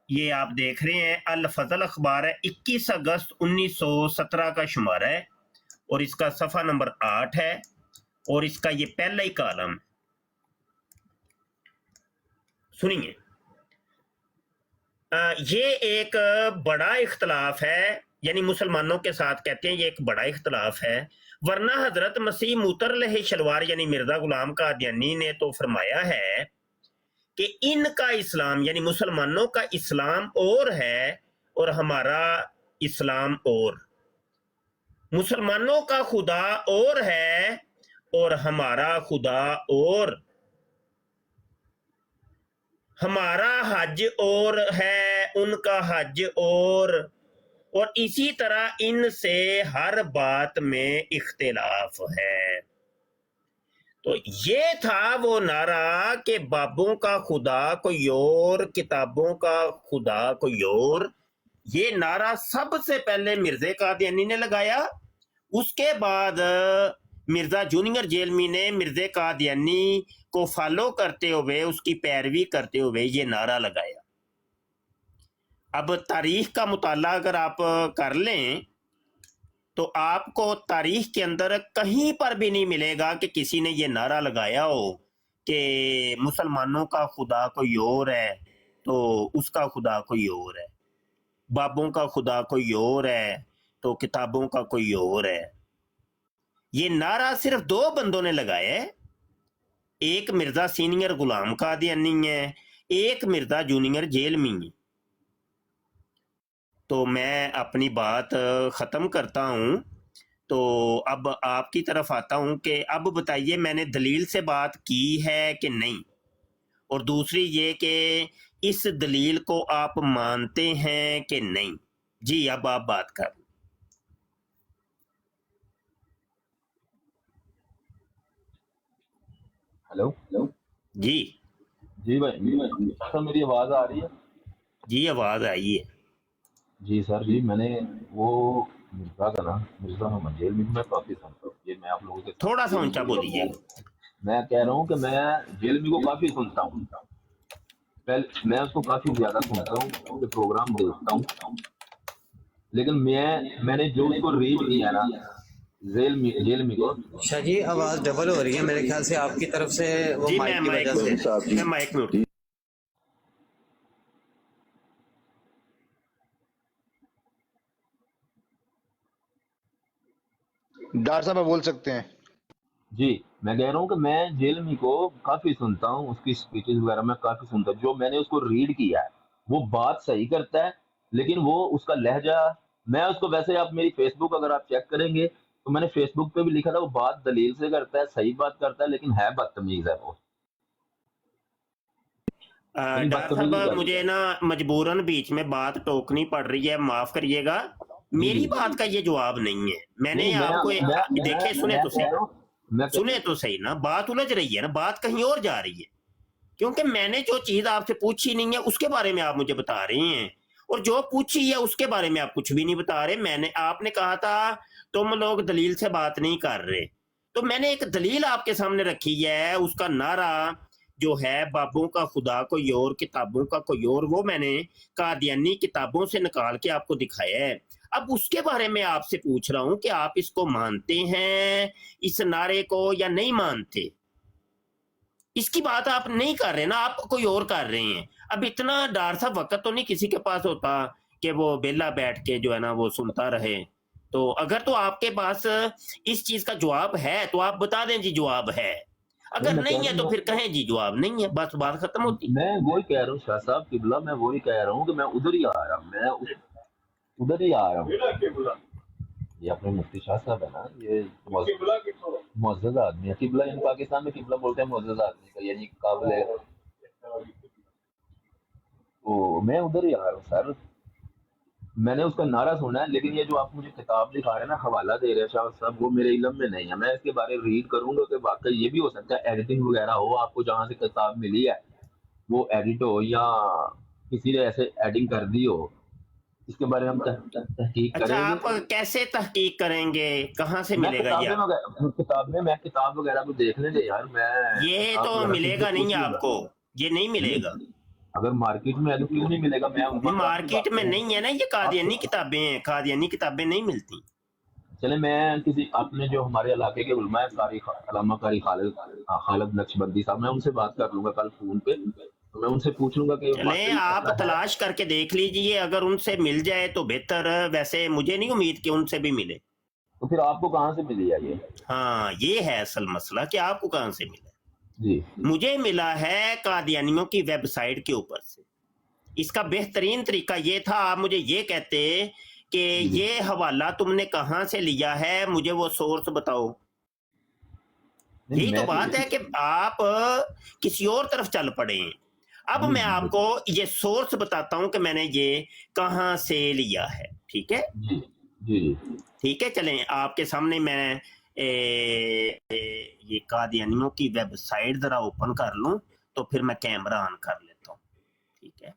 I: ये आप देख रहे हैं, अल फजल अखबार है, 21 अगस्त 1917 का शुमारा है और इसका सफ़ा नंबर 8 है और इसका ये पहला ही कॉलम। सुनिए, ये एक बड़ा इख्तलाफ है, यानी मुसलमानों के साथ कहते हैं ये एक बड़ा इख्तलाफ है, वरना हजरत मसीह मुतरलह शलवार यानी मिर्जा गुलाम कादियानी ने तो फरमाया है कि इनका इस्लाम यानी मुसलमानों का इस्लाम और है और हमारा इस्लाम और, मुसलमानों का खुदा और है और हमारा खुदा और, हमारा हज और है उनका हज और इसी तरह इनसे हर बात में इख्तिलाफ है। तो ये था वो नारा कि बाबों का खुदा कोई और, किताबों का खुदा कोई और। ये नारा सबसे पहले मिर्जे कादियानी ने लगाया, उसके बाद मिर्जा जूनियर जेलमी ने मिर्जे कादियानी को फॉलो करते हुए, उसकी पैरवी करते हुए ये नारा लगाया। अब तारीख का मुताला अगर आप कर लें तो आपको तारीख के अंदर कहीं पर भी नहीं मिलेगा कि किसी ने ये नारा लगाया हो कि मुसलमानों का खुदा कोई और है तो उसका खुदा कोई और है, बाबों का खुदा कोई और है तो किताबों का कोई और है। ये नारा सिर्फ दो बंदों ने लगाया है, एक मिर्जा सीनियर गुलाम कादियानी है, एक मिर्जा जूनियर जेलमी है। तो मैं अपनी बात ख़त्म करता हूँ, तो अब आपकी तरफ आता हूँ कि अब बताइए मैंने दलील से बात की है कि नहीं, और दूसरी ये कि इस दलील को आप मानते हैं कि नहीं। जी अब आप बात कर।
F: हेलो
I: जी
F: जी भाई, सर मेरी आवाज़ आ रही है?
I: जी आवाज़ आई है।
F: जी सर जी, मैंने वो मिर्जा का ना, मिर्जा मोहम्मद जेलमी को मैं काफ़ी सुनता हूँ, ये मैं आप लोगों के
I: थोड़ा सा ऊंचा बोलिए।
F: मैं कह रहा हूँ कि मैं जेलमी को काफ़ी सुनता हूँ, पहले मैं उसको काफ़ी ज़्यादा सुनता हूँ, उसके प्रोग्राम देखता हूँ, लेकिन मैंने जो उसको रीड किया ना जेलमी को।
E: शाह जी आवाज डबल हो रही है मेरे ख्याल से आपकी तरफ से, वो
I: जी
E: माइक की वजह से।
I: मैं माइक म्यूट।
D: डॉक्टर साहब आप बोल सकते हैं।
F: जी मैं कह रहा हूँ कि मैं जेलमी को काफ़ी सुनता हूँ, उसकी स्पीचेस वगैरह मैं काफ़ी सुनता हूँ, जो मैंने उसको रीड किया है वो बात सही करता है, लेकिन वो उसका लहजा, मैं उसको वैसे, आप मेरी फेसबुक अगर आप चेक करेंगे तो मैंने फेसबुक पे भी लिखा था, वो बात दलील से करता है, सही बात करता है, लेकिन है बदतमीज है वो।
I: डॉक्टर साहब मुझे ना मजबूरन बीच में बात टोकनी पड़ रही है, माफ करिएगा, मेरी बात का ये जवाब नहीं है। मैंने आपको देखे, सुने तो सही ना, बात उलझ रही है ना, बात कहीं और जा रही है, क्योंकि मैंने जो चीज आपसे पूछी नहीं है उसके बारे में आप मुझे बता रहे हैं, और जो पूछी है उसके बारे में आप कुछ भी नहीं बता रहे। आपने कहा था तुम लोग दलील से बात नहीं कर रहे, तो मैंने एक दलील आपके सामने रखी है, उसका नारा जो है बाबों का खुदा कोई और, किताबों का कोई और, वो मैंने कादियानी किताबों से निकाल के आपको दिखाया है। अब उसके बारे में आपसे पूछ रहा हूं कि आप इसको मानते हैं, इस नारे को, या नहीं मानते। इसकी बात आप नहीं कर रहे ना, आप कोई और कर रहे हैं। अब इतना डर सा वक्त तो नहीं किसी के पास होता कि वो बेला बैठ के जो है ना वो सुनता रहे। तो अगर तो आपके पास इस चीज का जवाब है तो आप बता दें जी जवाब है, अगर नहीं है तो फिर कहें जी जवाब नहीं है, बस बात खत्म होती।
F: मैं वही कह रहा हूँ शाह साहब किबला, मैं वही कह रहा हूँ कि मैं उधर ही आ रहा हूँ, मैं उधर ही आ रहा हूँ। ये अपने मुफ्ती शाह साहब है ना, ये मुअज़्ज़ज़ आदमी है। किबला इन पाकिस्तान में किबला बोलते हैं मुअज़्ज़ज़ आदमी का, यानी काबिल। तो मैं उधर ही आ रहा हूँ सर, मैंने उसका नारा सुना है, लेकिन ये जो आप मुझे किताब दिखा रहे हैं ना, हवाला दे रहे हैं शाह साहब, वो मेरे इल्म में नहीं है। मैं इसके बारे में रीड करूंगा कि वाकई ये भी हो सकता है एडिटिंग वगैरह हो, आपको जहाँ से किताब मिली है वो एडिट हो या किसी ने ऐसे एडिंग कर दी हो, इसके बारे में हम तहकीक
I: अच्छा,
F: करेंगे।
I: आप कैसे तहकीक करेंगे, कहाँ से
F: मैं
I: मिलेगा ये?
F: मैं किताब वगैरह को देखने दे यार, मैं
I: ये
F: आप
I: तो
F: जरा
I: मिलेगा
F: किसी
I: नहीं
F: पूछिएगा।
I: आपको, ये नहीं मिलेगा।
F: अगर मार्केट में है तो क्यों नहीं मिलेगा? मैं उनकी
I: मार्केट में
F: बात
I: नहीं है ना, ये कादियानी किताबें हैं, कादियानी किताबें नहीं मिलती।
F: चले, मैं किसी अपने जो हमारे इलाके के उलमा है, अल्लामा कारी खालिद नक्शबंदी साहब, मैं उनसे बात कर लूंगा कल फोन पे, तो मैं उनसे पूछ लूंगा कि
I: चले
F: वाकई
I: आप
F: ऐसा है।
I: तलाश करके देख लीजिए, अगर उनसे मिल जाए तो बेहतर। वैसे मुझे नहीं उम्मीद कि उनसे भी मिले।
F: तो फिर आपको कहाँ से मिली है ये?
I: हाँ, ये है असल मसला कि आपको कहाँ से मिला।
F: जी,
I: मुझे मिला है कादियानियों की वेबसाइट के ऊपर से। इसका बेहतरीन तरीका ये था, आप मुझे ये कहते कि ये हवाला तुमने कहाँ से लिया है, मुझे वो सोर्स बताओ।
F: नहीं,
I: यही तो
F: मैं
I: बात है कि आप किसी और तरफ चल पड़े हैं। अब मैं आपको ये सोर्स बताता हूं कि मैंने ये कहाँ से लिया है। ठीक है
F: जी जी
I: ठीक है, चलें आपके सामने मैं ये कादियानियों की वेबसाइट जरा ओपन कर लूं, तो फिर मैं कैमरा ऑन कर लेता हूं। ठीक है,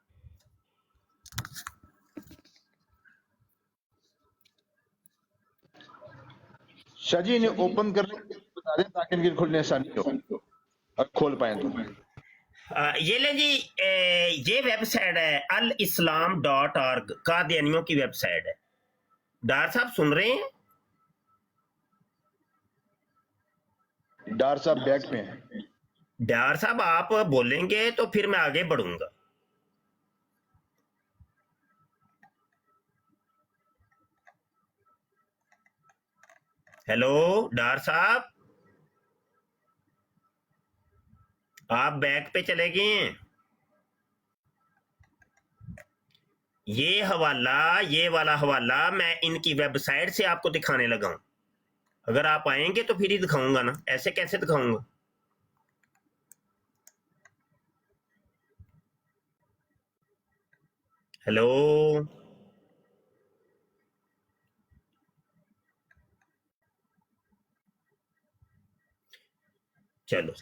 D: शाह जी इन्हें ओपन करने के लिए बता दें ताकि इनकी खोलने आसानी हो और खोल पाए तो।
I: ये ले जी, ये वेबसाइट है alislam.org, कादियानियों की वेबसाइट है। डार साहब सुन रहे हैं?
D: डार साहब बैक पे हैं।
I: डार साहब आप बोलेंगे तो फिर मैं आगे बढ़ूंगा। हेलो डार साहब, आप बैक पे चले गए हैं। ये हवाला, ये वाला हवाला मैं इनकी वेबसाइट से आपको दिखाने लगा हूं। अगर आप आएंगे तो फिर ही दिखाऊंगा ना, ऐसे कैसे दिखाऊंगा? हेलो, चलो,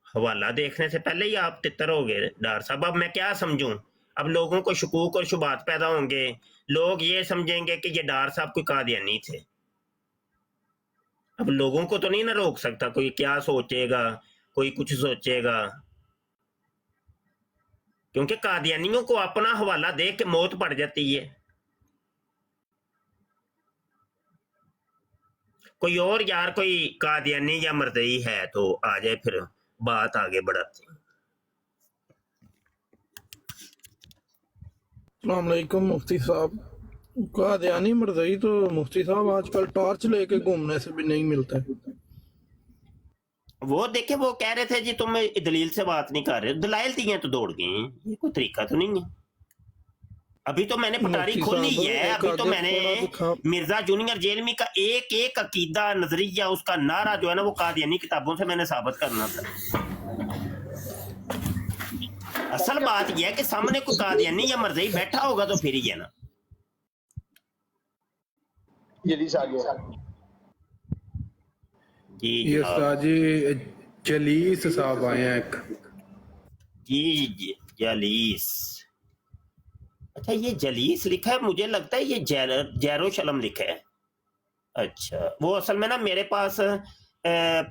I: हवाला देखने से पहले ही आप तितर हो गए डार साहब। अब मैं क्या समझूं? अब लोगों को शकूक और शुबात पैदा होंगे, लोग ये समझेंगे कि ये डार साहब कोई कादियानी थे। अब लोगों को तो नहीं ना रोक सकता, कोई क्या सोचेगा, कोई कुछ सोचेगा, क्योंकि कादियानियों को अपना हवाला देख के मौत पड़ जाती है। कोई और यार, कोई कादियानी या मर्दई है तो आ जाए, फिर बात आगे बढ़ाते हैं।
G: अस्सलाम वालेकुम मुफ्ती साहब। कादियानी मर्दई तो मुफ्ती साहब आजकल टॉर्च लेके घूमने से भी नहीं मिलता है।
I: वो देखे, वो कह रहे थे जी तुम दलील से बात नहीं कर रहे, दलाइल दिए तो दौड़ गए हैं। ये कोई तरीका तो नहीं है। अभी तो मैंने पटारी
G: मुफ्ती
I: खोली
G: साहब,
I: है,
G: एक
I: अभी तो
G: आगे
I: मैंने
G: थोड़ा दिखा।
I: मिर्जा जूनियर जेलमी का एक एक अकीदा, नजरिया, उसका नारा जो है ना, वो कादियानी किताबों से मैंने साबित करना था। असल बात यह है कि सामने कोई कादियानी या मर्दई बैठा होगा तो फिर ही है ना।
D: जल्दी से आगे
I: जी
B: ये
I: जनाब।
B: उस्ताद जी जलीस साहब आए हैं एक।
I: जी जलीस। अच्छा, ये जलीस लिखा है, मुझे लगता है ये जेरूशलम लिखा है। अच्छा, वो असल में ना मेरे पास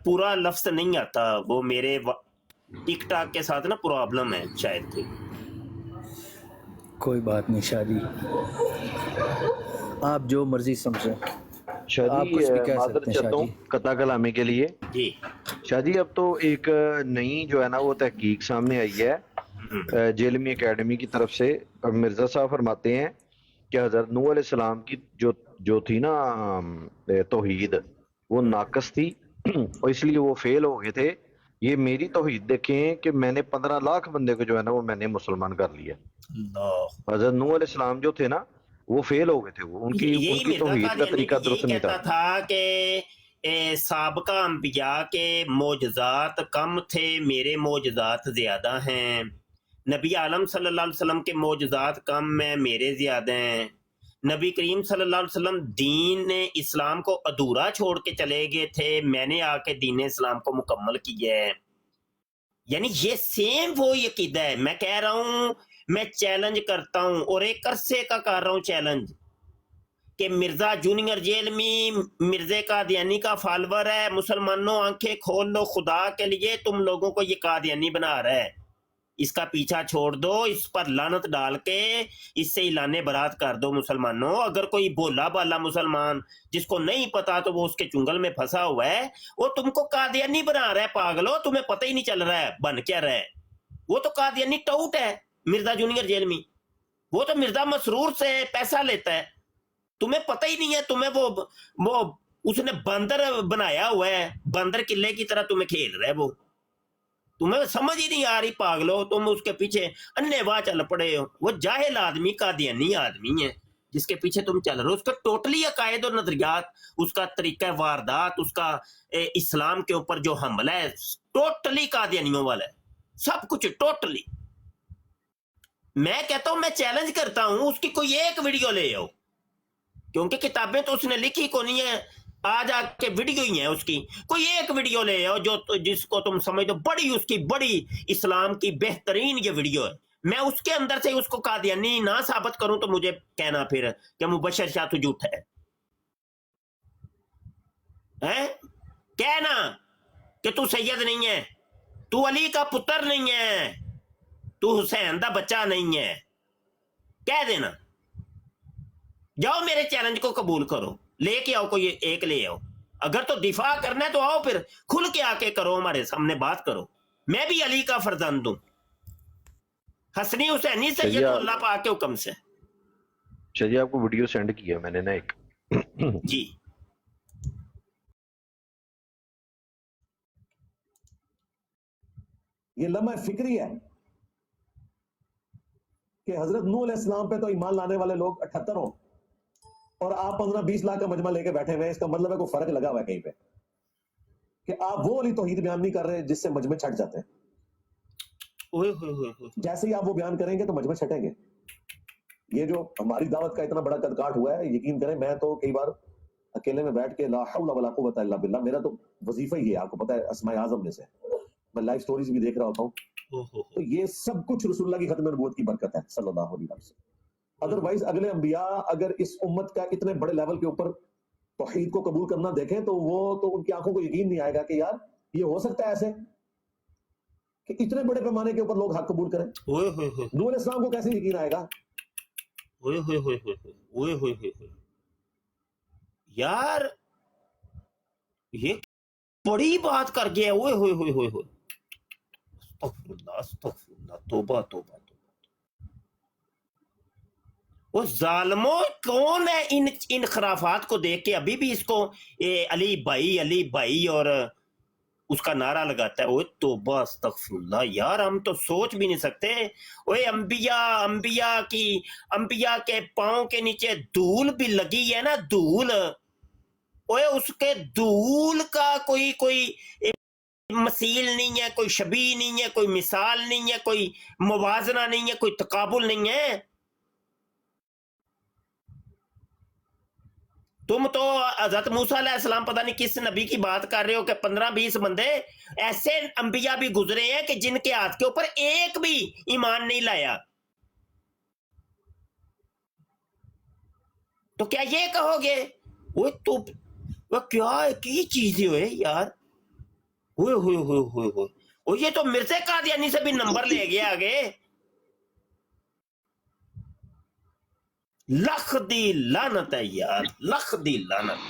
I: पूरा लफ्ज नहीं आता, वो मेरे टिक टाक के साथ ना प्रॉब्लम है शायद
K: कोई बात नहीं शाह जी, आप जो मर्जी समझें।
A: शाह
K: आप
A: जी
K: कुछ भी कह
A: माजरत
K: सकते हैं
A: चाहता
K: शाह
A: हूँ
K: जी।
A: कता कलामी के लिए।
I: जी।
A: शाह जी अब तो एक नई जो है ना वो तहकीक सामने आई है जेलमी एकेडमी की तरफ से। मिर्जा साहब फरमाते हैं कि हजरत नूह अलैहिस्सलाम की जो थी ना तौहीद, वो नाकस थी और इसलिए वो फेल हो गए थे। ये मेरी तौहीद देखें कि मैंने 15 लाख बंदे को जो है ना वो मैंने मुसलमान कर लिया। हजरत नूह अलैहिस्सलाम जो थे ना, وہ فیل ہو گئے تھے, وہ ان
I: یہی
A: کی
I: مرزا
A: توحید کا
I: قادیانی
A: طریقہ
I: یہی
A: درست نہیں
I: کہتا
A: تھا.
I: تھا کہ سابقہ انبیاء کے معجزات کم تھے, میرے معجزات زیادہ ہیں. نبی عالم صلی اللہ علیہ وسلم کے معجزات کم ہیں, میرے زیادہ ہیں. نبی کریم صلی اللہ علیہ وسلم دین اسلام کو ادھورا چھوڑ کے چلے گئے تھے, میں نے آ کے دین اسلام کو مکمل کیا ہے. یعنی یہ سیم وہی عقیدہ ہے. میں کہہ رہا ہوں, میں چیلنج کرتا ہوں, اور ایک عرصے کا کر رہا ہوں چیلنج, کہ مرزا جونیئر جیلمی مرزا قادیانی کا فالور ہے. مسلمانوں آنکھیں کھول لو خدا کے لیے, تم لوگوں کو یہ قادیانی بنا رہا ہے. اس کا پیچھا چھوڑ دو, اس پر لعنت ڈال کے اس سے اعلان برات کر دو مسلمانوں. اگر کوئی بولا بالا مسلمان جس کو نہیں پتا تو وہ اس کے چنگل میں پھنسا ہوا ہے, وہ تم کو قادیانی بنا رہا ہے. پاگلو, تمہیں پتہ ہی نہیں چل رہا ہے بن کیا رہا ہے. وہ تو قادیانی ٹاؤٹ ہے مرزا جونیئر جیلمی, وہ تو مرزا مسرور سے پیسہ لیتا ہے. تمہیں پتہ ہی نہیں ہے, تمہیں وہ اس نے بندر بنایا ہوا ہے, بندر قلعے کی طرح تمہیں کھیل رہا ہے. وہ تمہیں سمجھ ہی نہیں آ رہی پاگلو, تم اس کے پیچھے انے واہ چل پڑے ہو. وہ جاہل آدمی قادیانی آدمی ہے جس کے پیچھے تم چل رہے ہو. اس کا ٹوٹلی عقائد و نظریات, اس کا طریقہ واردات, اس کا اسلام کے اوپر جو حملہ ہے ٹوٹلی قادیانیوں والا ہے, سب کچھ ٹوٹلی. میں کہتا ہوں, میں چیلنج کرتا ہوں, اس کی کوئی ایک ویڈیو لے آؤ, کیونکہ کتابیں تو اس نے لکھی کو نہیں ہے, آج آ کے ویڈیو ہی ہے اس کی. کوئی ایک ویڈیو لے آؤ جو جس کو تم سمجھ دو بڑی, اس کی بڑی اسلام کی بہترین یہ ویڈیو ہے. میں اس کے اندر سے اس کو قادیانی نہ ثابت کروں تو مجھے کہنا پھر کہ مبشر شاہ تو جھوٹا ہے. کہنا کہ تو سید نہیں ہے, تو علی کا پتر نہیں ہے, تو حسین دا بچہ نہیں ہے, کہہ دینا. جاؤ میرے چیلنج کو قبول کرو, لے کے آؤ, کوئی ایک لے آؤ. اگر تو دفاع کرنا ہے تو آؤ, پھر کھل کے آ کے کرو, ہمارے سامنے بات کرو. میں بھی علی کا فرزند ہوں, حسنی حسینی سید اللہ پاک کے حکم سے.
A: چلیے آپ کو ویڈیو سینڈ کیا میں نے نا ایک.
I: جی
H: یہ لمحہ فکری ہے کہ حضرت نوح علیہ السلام پہ تو ایمان لانے والے لوگ 78 ہوں اور آپ 15-20 لاکھ کا مجمع لے کے بیٹھے ہوئے ہیں. اس کا مطلب ہے کوئی فرق لگا ہوا ہے کہیں پہ, کہ آپ وہ والی توحید بیان نہیں کر رہے جس سے مجمع چھٹ جاتے ہیں. جیسے ہی آپ وہ بیان کریں گے تو مجمع چھٹیں گے. یہ جو ہماری دعوت کا اتنا بڑا قد کاٹ ہوا ہے, یقین کریں میں تو کئی بار اکیلے میں بیٹھ کے لا حول ولا قوت الا باللہ, میرا تو وظیفہ ہی ہے, آپ کو پتا ہے اسماء اعظم میں سے میں لائف سٹوریز بھی دیکھ رہا ہوتا ہوں. تو یہ سب کچھ رسول اللہ کی ختم نبوت کی برکت ہے صلی اللہ علیہ وسلم. ادروائز اگلے انبیاء اگر اس امت کا اتنے بڑے لیول کے اوپر توحید کو قبول کرنا دیکھیں تو وہ تو ان کی آنکھوں کو یقین نہیں آئے گا کہ یار یہ ہو سکتا ہے ایسے کہ اتنے بڑے پیمانے کے اوپر لوگ حق قبول کریں. نوح علیہ السلام کو کیسے یقین آئے گا؟
I: یار یہ بڑی بات کر گیا. استغفر اللہ, توبہ توبہ. وہ ظالموں کون ہے ان خرافات کو دیکھ کے ابھی بھی اس کو علی بھائی اور اس کا نعرہ لگاتا ہے. اوے توبہ استغفر اللہ. یار ہم تو سوچ بھی نہیں سکتے. اوے انبیاء کے پاؤں کے نیچے دھول بھی لگی ہے نا, دھول. اوے اس کے دھول کا کوئی مثیل نہیں ہے, کوئی شبیہ نہیں ہے, کوئی مثال نہیں ہے, کوئی موازنہ نہیں ہے, کوئی تقابل نہیں ہے. تم تو حضرت موسیٰ علیہ السلام پتہ نہیں کس نبی کی بات کر رہے ہو کہ 15-20 بندے ایسے انبیاء بھی گزرے ہیں کہ جن کے ہاتھ کے اوپر ایک بھی ایمان نہیں لایا. تو کیا یہ کہو گے وہ تو کیا کی چیزیں ہوئے یار؟ ہوئے یہ تو مرزا قادیانی سے بھی نمبر لے گیا آگے. لکھ دی لعنت ہے یار, لکھ دی لعنت.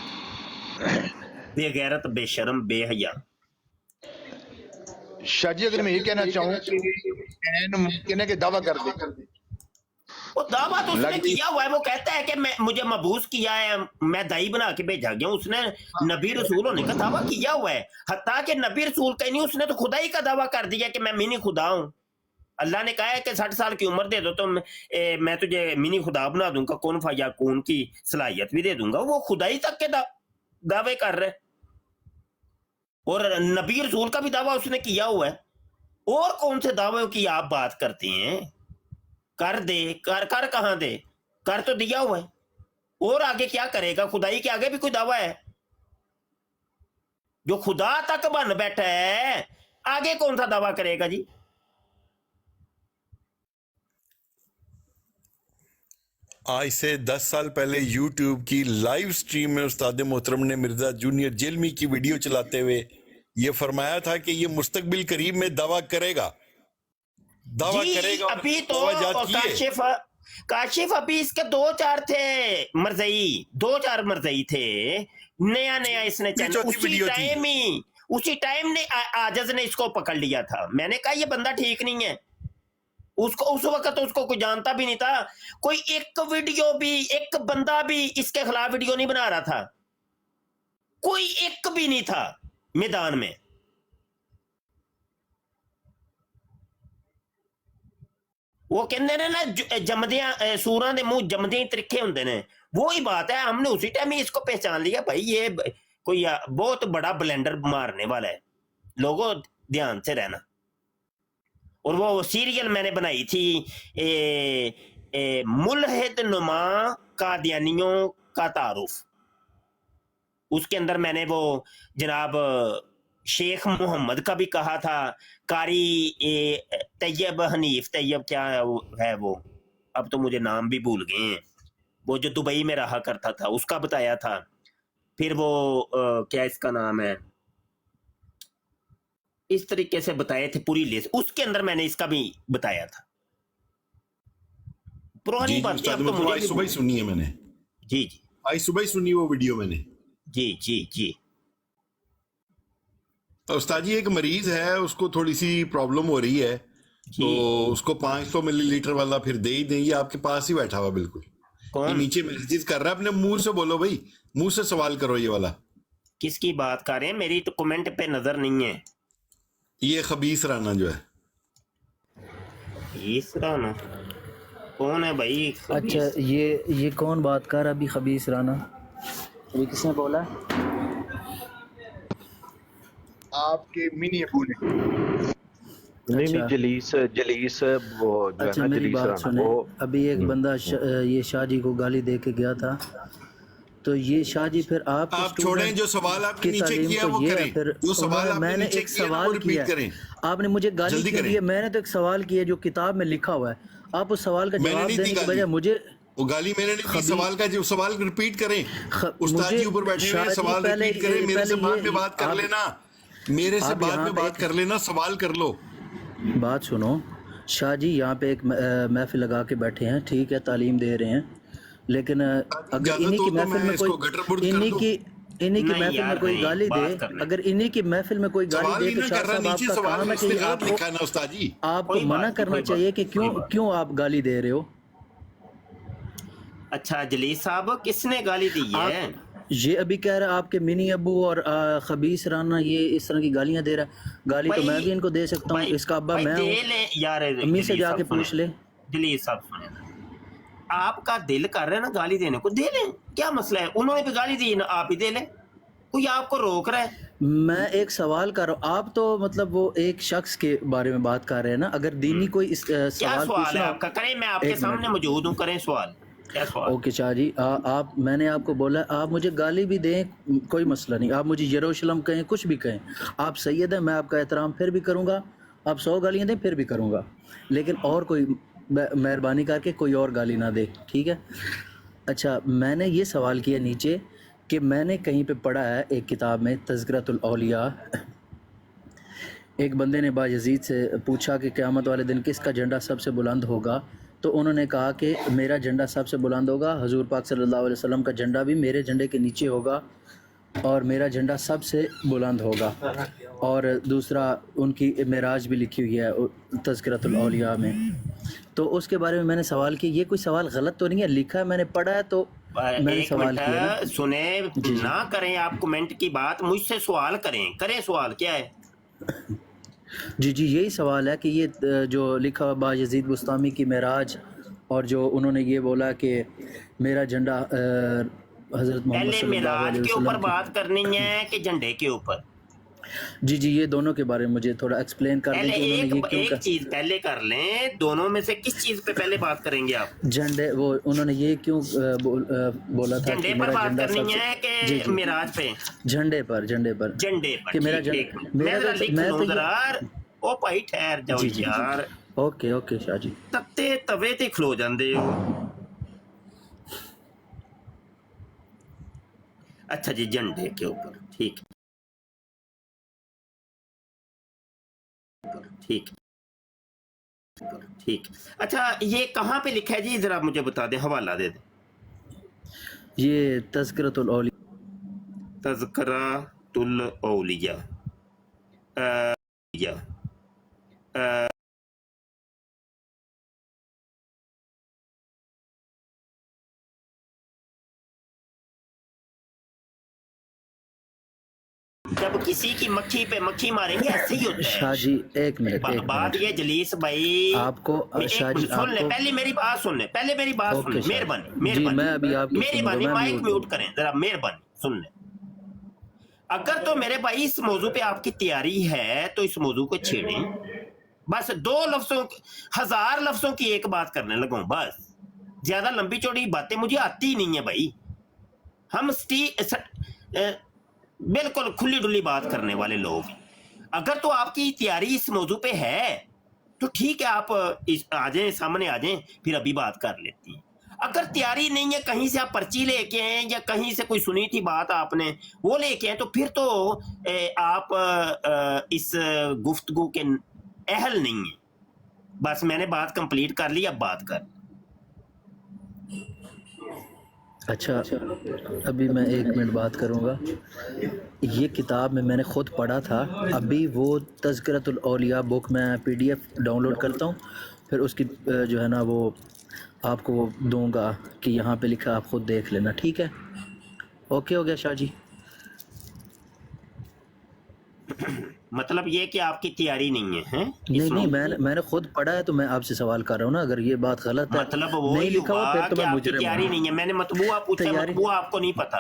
I: بے غیرت, بے شرم, بے حیا.
D: شاہ جی اگر میں یہ کہنا چاہوں کہ ممکن ہے کہ دعویٰ کر دے,
I: وہ دعویٰ تو اس نے کیا ہوا ہے. وہ کہتا ہے کہ مجھے مبعوث کیا ہے, میں دائی بنا کے بھیجا گیا ہوں. اس نے نبی رسول ہونے کا دعویٰ کیا ہوا ہے. حتیٰ کہ نبی رسول کا نہیں, اس نے تو خدائی کا دعویٰ کر دیا کہ میں منی خدا ہوں. اللہ نے کہا ہے کہ 60 سال کی عمر دے دو تو میں تجھے منی خدا بنا دوں گا، کون فیکون کی صلاحیت بھی دے دوں گا. وہ خدائی تک کے دعوے کر رہے، اور نبی رسول کا بھی دعویٰ اس نے کیا ہوا ہے. اور کون سے دعوے کی آپ بات کرتے ہیں؟ کر دے، کر کہاں دے، کر تو دیا ہوا ہے. اور آگے کیا کرے گا؟ خدائی کے آگے بھی کوئی دعویٰ ہے؟ جو خدا تک بن بیٹھا ہے آگے کون سا دعویٰ کرے گا جی؟
L: آج سے 10 سال پہلے یوٹیوب کی لائیو سٹریم میں استاد محترم نے مرزا جونیئر جیلمی کی ویڈیو چلاتے ہوئے یہ فرمایا تھا کہ یہ مستقبل قریب میں دعویٰ کرے گا، دعویٰ کرے گا.
I: ابھی تو کاشف ابھی اس کے 2-4 تھے مرزئی، 2-4 مرزئی تھے. نیا اس نے چینل اسی ٹائم نے عاجز نے اس کو پکڑ لیا تھا. میں نے کہا یہ بندہ ٹھیک نہیں ہے. اس وقت اس کو کوئی جانتا بھی نہیں تھا. کوئی ایک ویڈیو بھی، ایک بندہ بھی اس کے خلاف ویڈیو نہیں بنا رہا تھا، کوئی ایک بھی نہیں تھا میدان میں. وہ کہندے نے نا جمدیاں سوراں دے منہ جمدیاں ترکھے ہوندے نے، وہی بات ہے. ہم نے اسی ٹائم ہی اس کو پہچان لیا بھائی یہ کوئی بہت بڑا بلینڈر مارنے والا ہے. لوگوں دھیان سے رہنا. اور وہ سیریل میں نے بنائی تھی ملحد نما قادیانیوں کا تعارف. اس کے اندر میں نے وہ جناب شیخ محمد کا بھی کہا تھا، قاری طیب حنیف طیب کیا ہے وہ، اب تو مجھے نام بھی بھول گئے ہیں، وہ جو دبئی میں رہا کرتا تھا اس کا بتایا تھا. پھر وہ کیا اس کا نام ہے، اس طریقے سے بتائے تھے پوری لسٹ. اس کے اندر میں نے اس کا بھی بتایا تھا. پرانی بات
L: آج صبح ہی سنی ہے میں نے.
I: جی
L: آج صبح ہی سنی وہ ویڈیو میں نے.
I: جی
L: استاد جی ایک مریض ہے، اس کو تھوڑی سی پرابلم ہو رہی ہے، تو اس کو 500 ملی لیٹر والا پھر دے ہی دیں. یہ آپ کے پاس ہی بیٹھا ہوا بالکل، یہ نیچے میسیج کر رہا ہے. اپنے منہ سے بولو بھائی، منہ سے سوال کرو. یہ والا
I: کس کی بات کر رہے ہیں؟ میری تو کمنٹ پہ نظر نہیں ہے.
L: یہ خبیث رانا جو ہے.
I: خبیث رانا کون ہے بھائی؟
K: اچھا یہ کون بات کر رہا ابھی خبیث رانا؟ یہ کس نے بولا؟
D: آپ کے منی ابو نے.
A: نہیں جلیس وہ جو ہے
K: اچھا
A: نا
K: میری
A: جلیس
K: بات
A: رانا
K: سنیں.
A: وہ
K: ابھی ایک بندہ یہ شاہ جی کو گالی دے کے گیا تھا، تو یہ شاہ جی پھر آپ
L: چھوڑیں، جو سوال آپ کے نیچے کیا وہ کریں. جو سوال آپ
K: میں نے ایک سوال کیا، آپ نے مجھے گالی کیوں دی ہے؟ میں نے تو ایک سوال کیا جو کتاب میں لکھا ہوا ہے. آپ اس سوال کا جواب دینے کے بجائے مجھے
L: وہ گالی میں نے نہیں دی. سوال کا جو سوال ریپیٹ کریں. استاد جی اوپر بیٹھے ہوئے سوال ریپیٹ کریں. میرے سے بعد میں بات کر لینا، میرے سے بعد میں بات کر لینا، سوال کر لو.
K: بات سنو، شاہ جی یہاں پہ ایک محفل لگا کے بیٹھے ہیں، ٹھیک ہے، تعلیم دے رہے ہیں، لیکن اگر انہی کی محفل میں کوئی انہی کی محفل میں کوئی گالی دے، اگر انہی کی محفل میں کوئی گالی دے تو شاہ صاحب آپ کا کام ہے کہ آپ کو منع کرنا چاہیے کہ کیوں آپ گالی دے رہے ہو.
I: اچھا جلیس صاحب کس نے گالی دی ہے؟
K: یہ ابھی کہہ رہا آپ کے منی ابو اور خبیث رانا یہ اس طرح کی گالیاں دے رہا ہے. گالی تو میں بھی ان کو دے سکتا ہوں، اس کا ابا میں ہوں، امی سے جا کے پوچھ لے.
I: جلیس صاحب سنیں، آپ کا دل کر رہا ہے نا گالی دینے کو، دے لیں، کیا مسئلہ ہے؟ انہوں نے بھی گالی دی نا، آپ ہی دے لیں، کوئی آپ کو روک رہا ہے؟
K: میں ایک سوال کر رہا ہوں، آپ تو مطلب وہ ایک شخص کے بارے میں بات کر رہے ہیں نا. اگر دینی کوئی
I: سوال ہے آپ کا، کریں، میں آپ کے سامنے موجود ہوں، کریں سوال.
K: اوکے شاہ جی، آپ میں نے آپ کو بولا آپ مجھے گالی بھی دیں کوئی مسئلہ نہیں، آپ مجھے یروشلم کہیں، کچھ بھی کہیں، آپ سید ہیں، میں آپ کا احترام پھر بھی کروں گا. آپ 100 گالیاں دیں پھر بھی کروں گا، لیکن اور کوئی مہربانی کر کے کوئی اور گالی نہ دے، ٹھیک ہے؟ اچھا میں نے یہ سوال کیا نیچے کہ میں نے کہیں پہ پڑھا ہے ایک کتاب میں تذکرۃ الاولیاء، ایک بندے نے باجزید سے پوچھا کہ قیامت والے دن کس کا جھنڈا سب سے بلند ہوگا، تو انہوں نے کہا کہ میرا جھنڈا سب سے بلند ہوگا، حضور پاک صلی اللہ علیہ وسلم کا جھنڈا بھی میرے جھنڈے کے نیچے ہوگا، اور میرا جھنڈا سب سے بلند ہوگا. اور دوسرا ان کی معراج بھی لکھی ہوئی ہے تذکرۃ الاولیاء میں. تو اس کے بارے میں میں نے سوال کیا. یہ کوئی سوال غلط تو نہیں ہے؟ لکھا ہے، میں نے پڑھا ہے، تو میں نے سوال کیا.
I: سنیں، نہ کریں آپ کمنٹ کی بات، مجھ سے سوال کریں سوال کیا ہے؟
K: جی جی یہی سوال ہے کہ یہ جو لکھا ہوا باجزید بستامی کی معراج اور جو انہوں نے یہ بولا کہ میرا جھنڈا حضرت محمد
I: پہلے
K: صلی اللہ
I: معراج
K: علیہ
I: کے اوپر
K: وسلم کی
I: بات کرنی ہے کہ جھنڈے کے اوپر؟
K: جی جی یہ دونوں کے بارے میں مجھے تھوڑا ایکسپلین کر دیں
I: پہلے
K: کہ انہوں نے یہ کیوں
I: ایک
K: کہا
I: چیز پہلے کر لیں، دونوں میں سے کس چیز پہ پہلے بات کریں گے آپ؟
K: جھنڈے وہ انہوں نے یہ کیوں بولا تھا
I: جھنڈے
K: کہ
I: پر
K: میرا
I: بات
K: جھنڈا
I: کرنی
K: سب
I: ہے
K: سے
I: کہ
K: جی جی
I: معراج پہ؟
K: جھنڈے پر
I: جھنڈے پر
K: کہ میرا
I: ٹھیک، ایک
K: جھنڈا
I: منٹ میں ذرا لکھ
K: میں
I: لوں
K: تو
I: ذرا، او بھائی ٹھہر جاؤ
K: جی جی
I: یار،
K: اوکے اوکے شاہ جی
I: تتے توے تے کھلو جاندے ہو۔ اچھا جی جھنڈے کے اوپر ٹھیک ٹھیک ٹھیک۔ اچھا یہ کہاں پہ لکھا ہے جی، ذرا مجھے بتا دیں، حوالہ دے دیں۔
K: یہ تذکرۃ الاولیاء
I: تذکرۃ الاولیاء جب کسی کی مکھی پہ مکھی ماریں گے ایسے ہی ہوتا ہے۔
K: شاہ جی ایک منٹ
I: بات یہ جلیس بھائی
K: آپ کو شاہ جی
I: سن لیں، پہلے میری بات سن لیں، پہلے میری بات سن لیں،
K: اوکے شاہ
I: مہربانی
K: جی میں ابھی آپ کی
I: مہربانی مائک میوٹ کریں ذرا، مہربانی سن لیں۔ اگر تو میرے بھائی اس موضوع پہ آپ کی تیاری ہے تو اس موضوع کو چھیڑیں، بس 2 لفظوں 1000 لفظوں کی ایک بات کرنے لگوں، بس زیادہ لمبی چوڑی باتیں مجھے آتی نہیں ہے بھائی، ہم بالکل کھلی ڈلی بات کرنے والے لوگ ہیں۔ اگر تو آپ کی تیاری اس موضوع پہ ہے تو ٹھیک ہے، آپ آ جائیں، سامنے آ جائیں، پھر ابھی بات کر لیتی ہیں۔ اگر تیاری نہیں ہے، کہیں سے آپ پرچی لے کے آئیں یا کہیں سے کوئی سنی تھی بات آپ نے وہ لے کے آئیں، تو پھر تو آپ اس گفتگو کے اہل نہیں ہیں۔ بس میں نے بات کمپلیٹ کر لی، اب بات کر۔
K: اچھا ابھی میں 1 منٹ بات کروں گا۔ یہ کتاب میں نے خود پڑھا تھا، ابھی وہ تذکرۃ الاولیاء بک میں PDF ڈاؤن لوڈ کرتا ہوں، پھر اس کی جو ہے نا وہ آپ کو دوں گا کہ یہاں پہ لکھا، آپ خود دیکھ لینا، ٹھیک ہے؟ اوکے ہو گیا شاہ جی؟
I: مطلب یہ کہ آپ کی تیاری نہیں ہے؟
K: نہیں میں نے خود پڑھا ہے تو میں آپ سے سوال کر رہا ہوں نا، اگر یہ بات غلط ہے
I: مطلب
K: نہیں
I: وہی
K: لکھا ہوا
I: ہوا
K: پھر تو
I: کہ
K: میں
I: آپ کی
K: مجرم
I: تیاری
K: ہوں۔
I: نہیں ہے۔ میں نے مطبوعہ پوچھا، مطبوعہ آپ کو نہیں پتا؟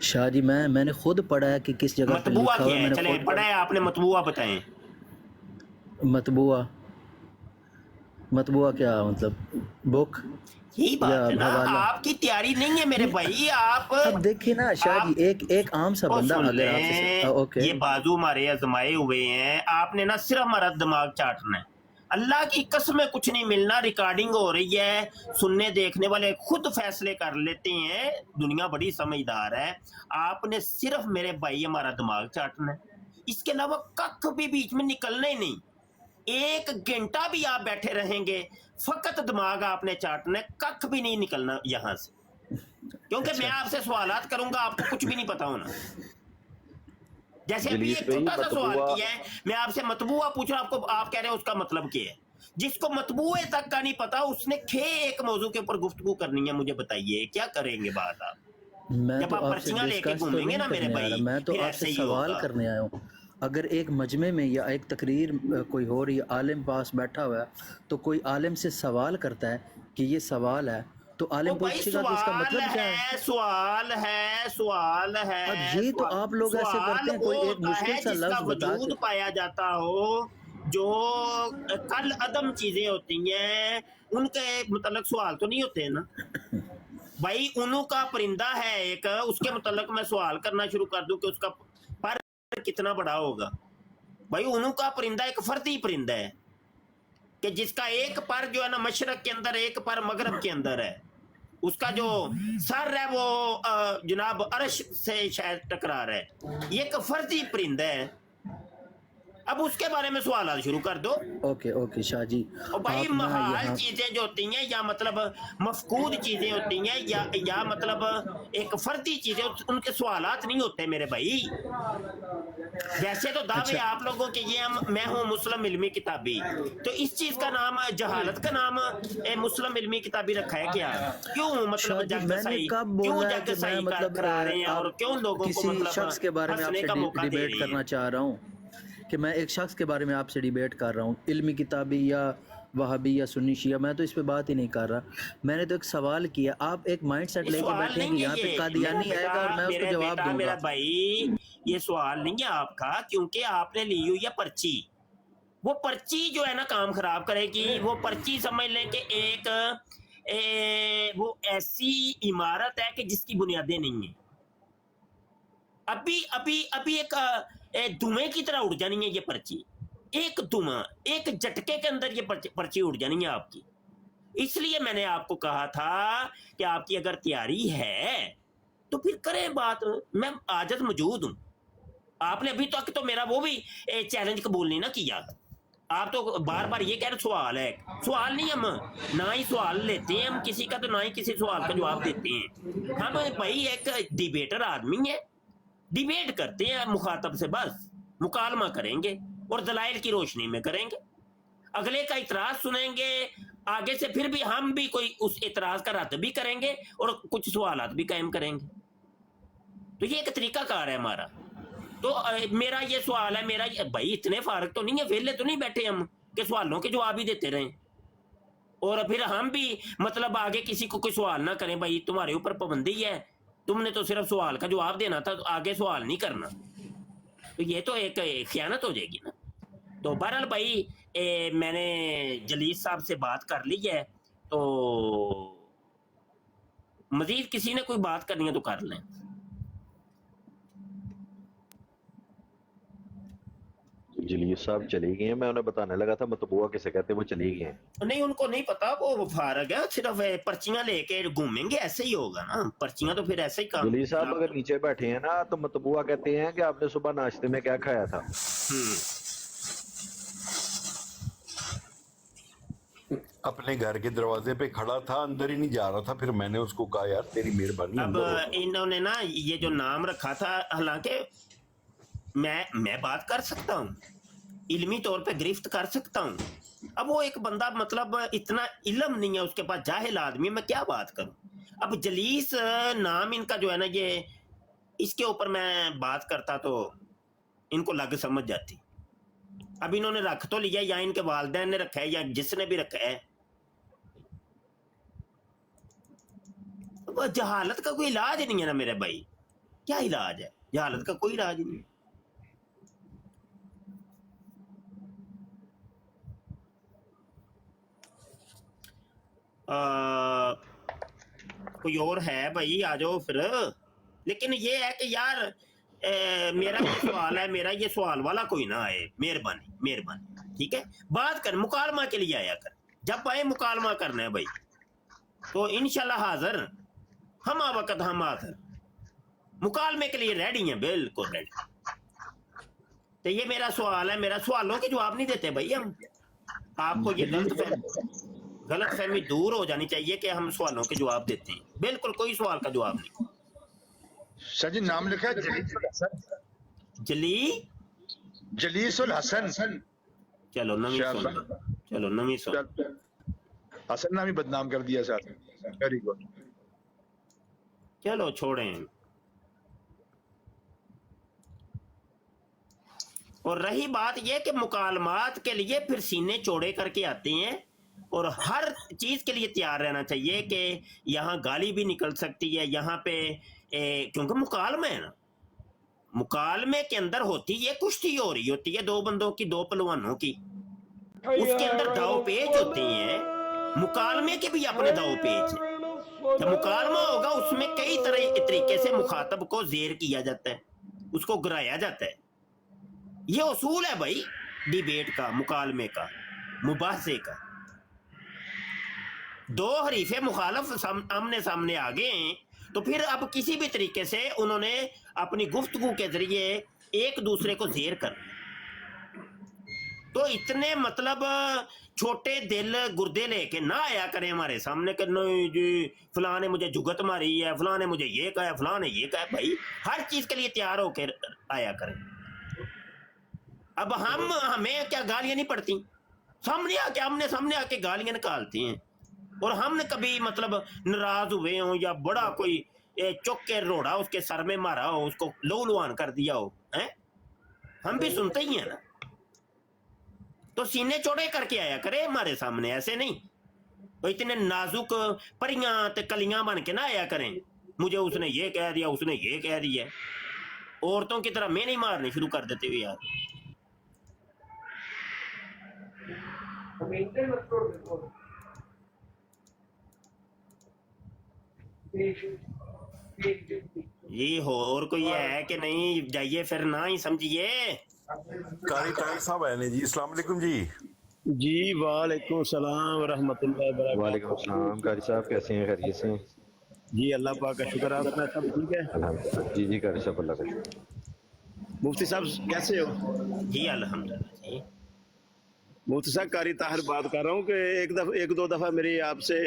K: شاہ جی میں نے خود پڑھا ہے کہ کس جگہ پہ
I: مطبوعہ
K: لکھا ہوا
I: کیا
K: ہے،
I: ہے؟
K: میں نے
I: چلے
K: خود
I: پڑھا ہے آپ نے، مطبوعہ بتائیں۔
K: مطبوعہ کیا مطلب بک
I: یہی بات
K: یا
I: ہے نا،
K: حوالہ؟
I: آپ کی تیاری نہیں ہے میرے بھائی، آپ
K: اب دیکھیے نا شاہ جی، ایک عام سا بندہ
I: سن
K: اگر آپ سے
I: لیں،
K: اوکے
I: یہ بازو ہمارے آزمائے ہوئے ہیں، آپ نے نا صرف ہمارا دماغ چاٹنا ہے۔ اللہ کی قسم ہے کچھ نہیں ملنا، ریکارڈنگ ہو رہی ہے، سننے دیکھنے والے خود فیصلے کر لیتے ہیں، دنیا بڑی سمجھدار ہے۔ آپ نے صرف میرے بھائی ہمارا دماغ چاٹنا ہے، اس کے علاوہ ککھ بھی بیچ میں نکلنا ہی نہیں۔ 1 گھنٹہ بھی آپ بیٹھے رہیں گے، فقط دماغ آپ نے چاٹنا ہے، ککھ بھی نہیں نکلنا یہاں سے، کیونکہ میں آپ سے سوالات کروں گا، آپ کو کچھ بھی نہیں پتا ہونا۔ جیسے ابھی ایک چھوٹا سا سوال کیا ہے، میں آپ سے مطبوعہ پوچھ رہا ہوں، آپ کہہ رہے ہیں اس کا مطلب کیا ہے۔ جس کو مطبوعے تک کا نہیں پتا، اس نے ایک موضوع کے اوپر گفتگو کرنی ہے، مجھے بتائیے کیا کریں گے بات آپ؟
K: میں
I: جب
K: تو
I: آپ
K: آپ سے
I: پرچیاں لے کے
K: ڈسکس تو
I: گھومیں گے
K: نہیں
I: نا میرے
K: کرنے آ رہا،
I: بھائی،
K: میں تو
I: پھر
K: آپ
I: ایسے
K: سے
I: ہی
K: سوال
I: ہوگا۔
K: کرنے آیا ہوں۔ اگر ایک مجمع میں یا ایک تقریر کوئی ہو رہی ہے، عالم پاس بیٹھا ہوا ہے، تو کوئی عالم سے سوال کرتا ہے کہ یہ سوال ہے، تو عالم
I: بھائی
K: پوچھے گا کہ اس کا مطلب کیا ہے؟
I: سوال ہے
K: اب یہ تو آپ لوگ ایسے کرتے ہیں، کوئی ایک
I: ہوتا
K: مشکل
I: ہے
K: سا
I: جس کا
K: لفظ بتا
I: وجود
K: کے۔
I: پایا جاتا ہو، جو کل عدم چیزیں ہوتی ہیں، ان کے متعلق سوال تو نہیں ہوتے ہیں نا بھائی۔ انہوں کا پرندہ ہے ایک، اس کے متعلق میں سوال کرنا شروع کر دوں کہ اس کا پر کتنا بڑا ہوگا؟ بھائی انہوں کا پرندہ ایک فردی پرندہ ہے کہ جس کا ایک پر جو ہے نا مشرق کے اندر، ایک پر مغرب کے اندر ہے، اس کا جو سر ہے وہ جناب عرش سے شاید ٹکرا رہا ہے، یہ ایک فردی پرندہ ہے۔ اب اس کے بارے میں سوالات شروع کر دو۔
K: اوکے شاہ جی،
I: اور بھائی
K: آپ میں
I: محال
K: یہاں
I: چیزیں جو ہوتی ہیں، یا مطلب مفقود چیزیں ہوتی ہیں، یا مطلب ایک فردی چیزیں، ان کے سوالات نہیں ہوتے میرے بھائی۔ ویسے تو دعوے آپ لوگوں کے یہ میں ہوں مسلم علمی کتابی، تو اس چیز کا نام جہالت کا نام مسلم علمی کتابی رکھا ہے کیا؟ کیوں مطلب جگ سائی، کیوں جگ سائی کرا رہے ہیں، اور کیوں لوگوں کو
K: کسی
I: مطلب
K: شخص کے بارے میں آپ
I: ہنسنے
K: سے
I: کا موقع دے
K: ڈیبیٹ
I: رہے ہیں؟
K: کرنا چاہ رہا ہوں کہ میں ایک شخص کے بارے میں آپ سے ڈیبیٹ کر رہا ہوں، علمی کتابی یا وہابی یا سنی شیعہ، میں تو اس پہ بات ہی نہیں کر رہا. میں نے تو ایک سوال کیا، آپ ایک مائنڈ سیٹ لے کے بیٹھے ہیں کہ یہاں پہ قادیانی آئے گا اور میں اس کو جواب دوں
I: میرا
K: گا.
I: بھائی یہ سوال نہیں ہے آپ کا، کیونکہ آپ نے لی ہوئی ہے پرچی. وہ پرچی جو ہے نا کام خراب کرے گی. وہ پرچی سمجھ لیں کہ ایک وہ ایسی عمارت ہے کہ جس کی بنیادیں نہیں ہیں. ابھی ابھی ابھی ایک دھوئیں کی طرح اڑ جانی ہے یہ پرچی. ایک دھواں، ایک جھٹکے کے اندر یہ پرچی اڑ جانی ہے آپ کی. اس لیے میں نے آپ کو کہا تھا کہ آپ کی اگر تیاری ہے تو پھر کریں بات. میں عاجز موجود ہوں. آپ نے ابھی تک تو میرا وہ بھی چیلنج قبول نہیں نہ کیا. آپ تو بار بار یہ کہہ رہے سوال ہے. سوال نہیں، ہم نہ ہی سوال لیتے ہیں ہم کسی کا، تو نہ ہی کسی سوال کا جواب دیتے ہیں. ہم بھائی ایک ڈیبیٹر آدمی ہے، ڈیبیٹ کرتے ہیں مخاطب سے، بس مکالمہ کریں گے اور دلائل کی روشنی میں کریں گے. اگلے کا اعتراض سنیں گے، آگے سے پھر بھی ہم بھی کوئی اس اعتراض کا رد بھی کریں گے اور کچھ سوالات بھی قائم کریں گے. تو یہ ایک طریقہ کار ہے ہمارا. تو میرا یہ سوال ہے، میرا بھائی اتنے فارغ تو نہیں ہے، ویلے تو نہیں بیٹھے ہم کہ سوالوں کے جواب ہی دیتے رہیں اور پھر ہم بھی مطلب آگے کسی کو کوئی سوال نہ کریں. بھائی تمہارے اوپر پابندی ہے، تم نے تو صرف سوال کا جواب دینا تھا، تو آگے سوال نہیں کرنا. تو یہ تو ایک خیانت ہو جائے گی نا. تو بہرحال بھائی میں نے جلیس صاحب سے بات کر لی ہے، تو مزید کسی نے کوئی بات کرنی ہے تو کر لیں.
A: جلیس صاحب چلی گئی ہیں، میں انہیں بتانے لگا تھا مطبوعہ کسے کہتے ہیں، وہ چلی گئی ہیں.
I: نہیں ان کو نہیں پتا، وہ فارغ ہے، صرف پرچیاں لے کے گھومیں گے. ایسے ہی ہوگا نا، پرچیاں تو پھر ایسے ہی کام.
A: جلیس صاحب اگر نیچے بیٹھے ہیں نا تو مطبوعہ کہتے ہیں کہ آپ نے صبح ناشتے میں کیا کھایا تھا.
L: اپنے گھر کے دروازے پہ کھڑا تھا، اندر ہی نہیں جا رہا تھا. پھر میں نے اس کو کہا یار تیری مہربانی.
I: اب انہوں نے نا یہ جو نام رکھا تھا، حالانکہ میں بات کر سکتا ہوں، علمی طور پہ گرفت کر سکتا ہوں. اب وہ ایک بندہ مطلب اتنا علم نہیں ہے اس کے پاس، جاہل آدمی، میں کیا بات کروں. اب جلیس نام ان کا جو ہے نا، یہ اس کے اوپر میں بات کرتا تو ان کو لگ سمجھ جاتی. اب انہوں نے رکھ تو لیا، یا ان کے والدین نے رکھا ہے یا جس نے بھی رکھا ہے. جہالت کا کوئی علاج نہیں ہے نا میرے بھائی. کیا علاج ہے جہالت کا؟ کوئی علاج نہیں. کوئی اور ہے بھائی؟ آ جاؤ پھر. لیکن یہ ہے کہ یار میرا یہ سوال ہے، میرا یہ سوال والا کوئی نہ آئے. مہربانی مہربانی، ٹھیک ہے؟ بات کر، مکالمہ کے لیے آیا کر. جب آئے مکالمہ کرنا ہے بھائی، تو انشاءاللہ حاضر ہم وقت، ہم حاضر مکالمے کے لیے ریڈی ہیں، بالکل ریڈی. تو یہ میرا سوال ہے، میرا سوالوں کے جواب نہیں دیتے بھائی ہم. آپ کو یہ غلط فہمی دور ہو جانی چاہیے کہ ہم سوالوں کے جواب دیتے ہیں. بالکل کوئی سوال کا جواب نہیں.
D: سر جی نام لکھا ہے جلیس الحسن. جلیس الحسن.
I: چلو نمی سن لو، چلو نمی سن.
D: حسن نام ہی بدنام کر دیا سر. Very good.
I: چلو چھوڑیں. اور رہی بات یہ کہ مکالمات کے لیے پھر سینے چوڑے کر کے آتے ہیں اور ہر چیز کے لیے تیار رہنا چاہیے کہ یہاں گالی بھی نکل سکتی ہے یہاں پہ، کیونکہ مکالمہ ہے نا. مکالمے کے اندر ہوتی ہے کشتی، ہو رہی ہوتی ہے دو بندوں کی، دو پہلوانوں کی. اس کے اندر داؤ پیچ ہوتے ہیں. مکالمے کے بھی اپنے داؤ پیچ ہیں. جب مکالمہ ہوگا اس میں کئی طریقے سے مخاطب کو زیر کیا جاتا ہے، اس کو گرایا جاتا ہے. یہ اصول ہے بھائی ڈیبیٹ کا، مکالمے کا، مباحثے کا. دو حریف مخالف آمنے سامنے آ گئے ہیں، تو پھر اب کسی بھی طریقے سے انہوں نے اپنی گفتگو کے ذریعے ایک دوسرے کو زیر کر. تو اتنے مطلب چھوٹے دل گردے لے کے نہ آیا کریں ہمارے سامنے کہ نہیں جی فلاں نے مجھے جگت ماری ہے، فلاں نے مجھے یہ کہا ہے، فلاں نے یہ کہا ہے. بھائی ہر چیز کے لیے تیار ہو کے آیا کریں. اب ہمیں کیا گالیاں نہیں پڑتی؟ سامنے آ کے سامنے آ کے گالیاں نکالتی ہیں. اور ہم نے کبھی مطلب ناراض ہوئے ہوں یا بڑا کوئی چک کے روڑا اس کے سر میں مارا ہو، اس کو لو لوان کر دیا ہو، ہم بھی سنتے ہی ہیں نا. तो सीने चौड़े करके आया करे हमारे सामने, ऐसे नहीं वो इतने नाजुक परियां ते कलियां बन के ना आया करें। मुझे उसने ये कह दिया, उसने ये कह दिया, औरतों की तरह मैं नहीं मारने शुरू कर देते हो यार। ये हो और कोई है कि नहीं, जाइए फिर ना ही समझिए।
L: कारी ताहिर साहब आए ने जी, अस्सलाम वालेकुम जी।
M: जी वालेकुम सलाम व रहमतुल्लाहि व बरकातहू।
A: वालेकुम अस्सलाम कारी साहब, कैसे हैं? खैरियत से हैं?
M: जी अल्लाह पाक का शुक्र, आप अपना सब ठीक है?
A: अल्हम्दुलिल्लाह। जी कारी साहब, अल्लाह का शुक्र।
M: मुफ्ती साहब कैसे हो?
I: जी अल्हम्दुलिल्लाह जी।
M: मुफ्ती साहब कारी ताहिर बात कर रहा हूँ कि एक दो दफ़ा मेरी आपसे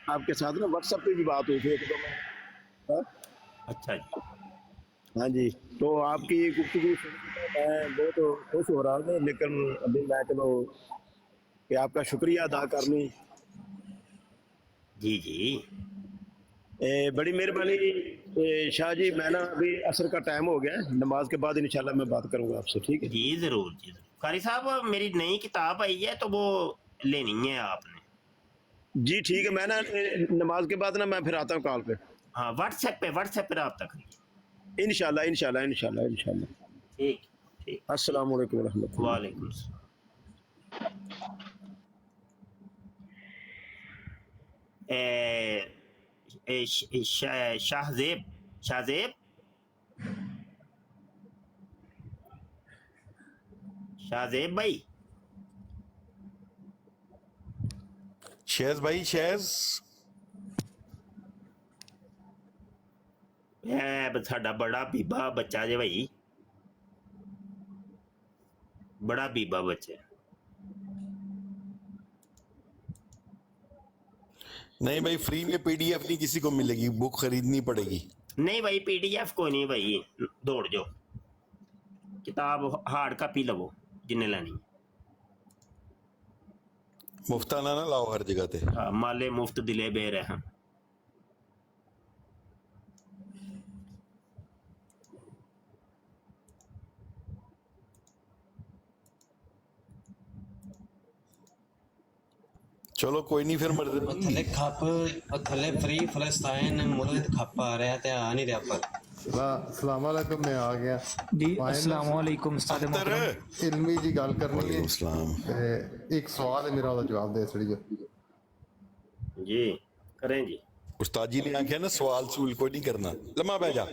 M: आपके साथ ना व्हाट्सएप पे भी बात हुई थी एक दो में। हाँ?
I: अच्छा जी।
M: हाँ जी, तो आपकी गुफ्तगू सुनकर मैं बहुत खुश हो रहा हूँ, लेकिन अभी मैं चलो कि आपका शुक्रिया अदा कर लूँ।
I: जी जी
M: बड़ी मेहरबानी शाह जी। मैं ना अभी असर का टाइम हो गया है, नमाज के बाद इंशाल्लाह मैं बात करूँगा आपसे, ठीक है?
I: जी जरूर जी जरूर। कारी साहब मेरी नई किताब आई है तो वो लेनी है आपने।
M: जी ठीक है, मैं ना नमाज के बाद ना मैं फिर आता हूँ कॉल पे।
I: हाँ व्हाट्सएप पे रब्ता करिए।
M: इंशाल्लाह इंशाल्लाह इंशाल्लाह इंशाल्लाह।
I: ठीक ठीक।
M: अस्सलाम वालेकुम व रहमतुल्लाह।
I: वालेकुम सलाम। शाहजेब शाहजेब शाहजेब भाई,
L: शेज भाई शेज,
I: साडा बड़ा बीबा बच्चा जे भाई, बड़ा बीबा बच्चा।
L: नहीं भाई फ्री में पीडीएफ नहीं किसी को मिलेगी, बुक खरीदनी पड़ेगी।
I: नहीं भाई पीडीएफ कोई नहीं भाई, दौड़ जाओ किताब हार्ड कापी लवो जिन्ने लेनी।
L: मुफ्ताना ना लाओ हर जगह ते।
I: हाँ, माले मुफ्त दिले बेरहम।
L: चलो कोई नहीं, फिर
E: थले खप थले फ्री फलस्तीन मुल्क खप आ रहा ते आ नहीं रहा पर।
N: अस्सलाम वालेकुम, मैं आ गया
O: जी। अस्सलाम वालेकुम उस्ताद मोहतरम।
N: इल्मी जी गल करनी है।
L: अस्सलाम।
N: एक सवाल है मेरा, ਉਹਦਾ जवाब दे छड़ियो
I: जी। करें जी।
L: उस्ताद जी ने आख्या ना सवाल सूल कोई नहीं करना, लम्मा बह जा।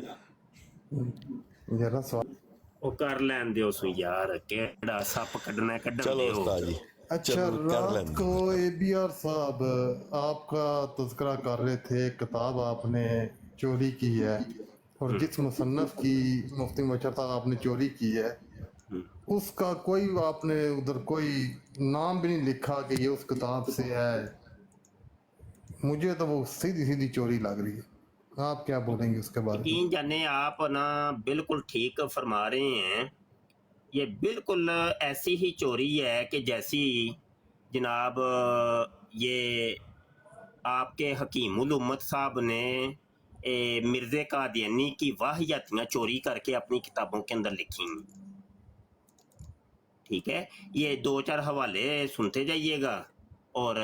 N: जरा सवाल
I: ओ कर लैन दियो सु यार, केड़ा सप कढना कढन दियो।
L: चलो उस्ताद जी।
N: अच्छा, रात को एबीआर साहब आपका तज़किरा कर रहे थे, किताब आपने चोरी की है और जिस मुसन्नफ की मुफ्ती मुबशर साहब आपने चोरी की है उसका कोई आपने उधर कोई नाम भी नहीं लिखा कि ये उस किताब से है। मुझे तो वो सीधी सीधी चोरी लग रही है, आप क्या बोलेंगे उसके बारे में?
I: यकीन जाने आप ना बिल्कुल ठीक फरमा रहे हैं। ये बिल्कुल ऐसी ही चोरी है कि जैसी जनाब ये आपके हकीमुल उम्मत साहब ने मिर्ज़े कादियानी की वाहियातियाँ चोरी करके अपनी किताबों के अंदर लिखी। ठीक है, ये 2-4 हवाले सुनते जाइएगा और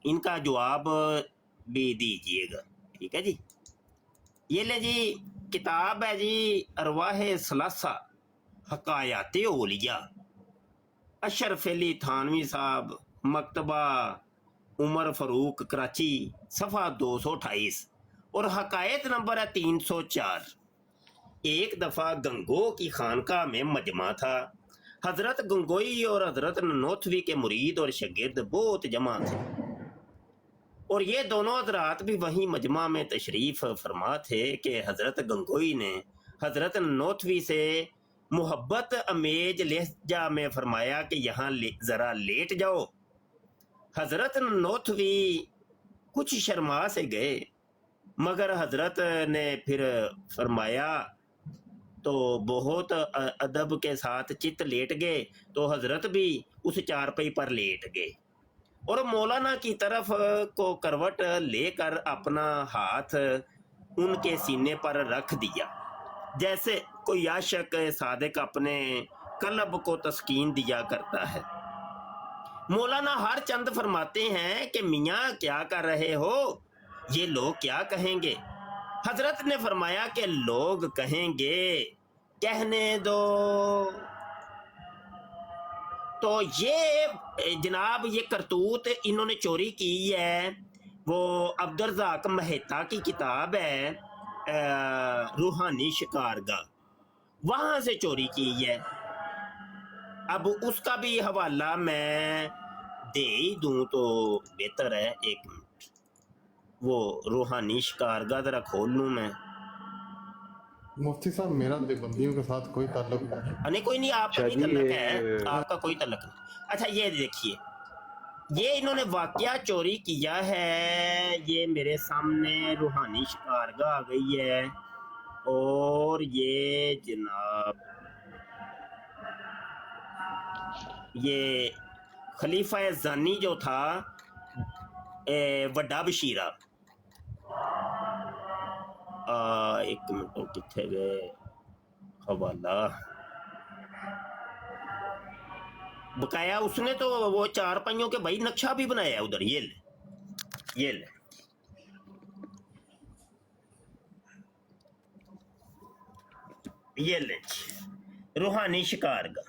I: इनका जवाब भी दीजिएगा, ठीक है जी। ये ले जी किताब है जी, अरवाह सलासा हकायाते ओलिया, अशरफ अली थानवी साहब, मकतबा उमर फरूक कराची, सफ़ा 228 और हकायत नंबर है 304। एक दफ़ा गंगो की खानका में मजमा था। हज़रत गंगोई और हज़रत ननोथवी के मुरीद और शागिर्द बहुत जमा थे और ये दोनों हजरात भी वहीं मजमा में तशरीफ़ फरमा थे कि हज़रत गंगोई ने हज़रत ननोथवी से मोहब्बत अमेज लहजा में फरमाया कि यहाँ ज़रा लेट जाओ। हज़रत ननोथवी कुछ शर्मा से गए, मगर हज़रत ने फिर फरमाया तो बहुत अदब के साथ चित लेट गए, तो हज़रत भी उस चारपाई पर लेट गए और मौलाना की तरफ को करवट लेकर अपना हाथ उनके सीने पर रख दिया, जैसे कोई आशिक सादिक अपने कल्ब को तस्कीन दिया करता है। मौलाना हर चंद फरमाते हैं कि मियाँ क्या कर रहे हो, ये लोग क्या कहेंगे। हजरत ने फरमाया कि लोग कहेंगे कहने दो। तो ये जनाब ये करतूत इन्होंने चोरी की है, वो अब्दुर्रज़ाक मेहता की किताब है रूहानी शिकारगाह, वहाँ से चोरी की है। अब उसका भी हवाला मैं दे ही दूँ तो बेहतर है। एक मिनट, वो रूहानी शिकारगाह जरा खोल लूँ मैं।
N: मुफ्ती साहब मेरा देवबंदियों के साथ कोई ताल्लुक नहीं।
I: नहीं कोई नहीं, आपका नहीं तल्लक है, आपका कोई तल्लक नहीं। अच्छा ये देखिए, ये इन्होंने वाकया चोरी किया है, ये मेरे सामने रूहानी शिकारगाह आ गई है। और ये जनाब ये खलीफा जानी जो था वड्डा बशीरा, एक मिनट कितने गए हवाला, बकाया उसने तो वो चार पहियों के भाई नक्शा भी बनाया है उधर। ये ले, ये ले, ये ले रूहानी शिकारगाह।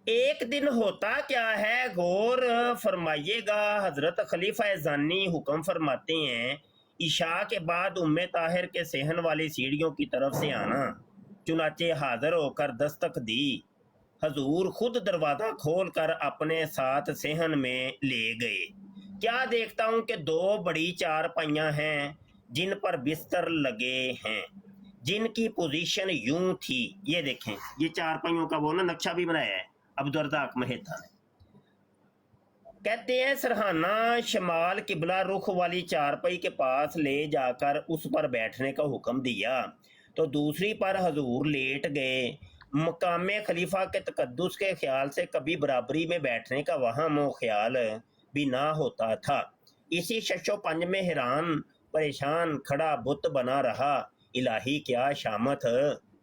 I: एक दिन होता क्या है गौर फरमाइएगा। हजरत खलीफा जानी हुक्म फरमाते हैं, इशा के बाद उम्मे ताहिर के सेहन वाली सीढ़ियों की तरफ से आना। चुनाचे हाजिर होकर दस्तक दी। हजूर खुद दरवाजा खोल कर अपने साथ सेहन में ले गए। क्या देखता हूँ कि दो बड़ी चारपाइयाँ हैं जिन पर बिस्तर लगे हैं, जिनकी पोजीशन यूं थी। ये देखें, ये चारपाइयों का वो ना नक्शा भी बनाया है अब्दुर्रज़ाक मेहता ने। कहते हैं सरहाना शमाल किबला रुख वाली चारपाई के पास ले जाकर उस पर बैठने का हुक्म दिया तो दूसरी पर हजूर लेट गए। मकामे खलीफा के तकद्दुस के ख्याल से कभी बराबरी में बैठने का वहम व ख्याल भी ना होता था। इसी शशो पंज में हैरान परेशान खड़ा बुत बना रहा। इलाही क्या शामत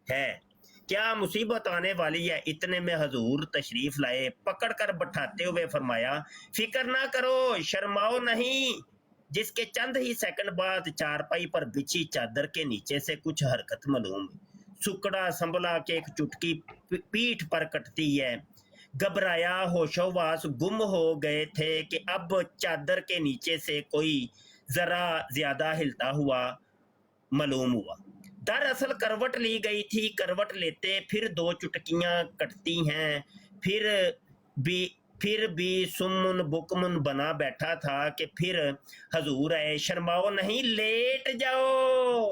I: है, क्या मुसीबत आने वाली है। इतने में हजूर तशरीफ लाए। पकड़ कर बैठाते हुए फरमाया, फिक्र ना करो, शर्माओ नहीं। जिसके चंद ही सेकंड बाद चारपाई पर बिछी चादर के नीचे से कुछ हरकत मालूम। सुकड़ा संभला के एक चुटकी पीठ पर कटती है। घबराया होशोवास गुम हो गए थे कि अब चादर के नीचे से कोई जरा ज्यादा हिलता हुआ मालूम हुआ। दरअसल करवट ली गई थी। करवट लेते फिर दो चुटकियां कटती हैं। फिर भी सुमन बुकमन बना बैठा था कि फिर हजूर आए। शर्माओ नहीं, लेट जाओ,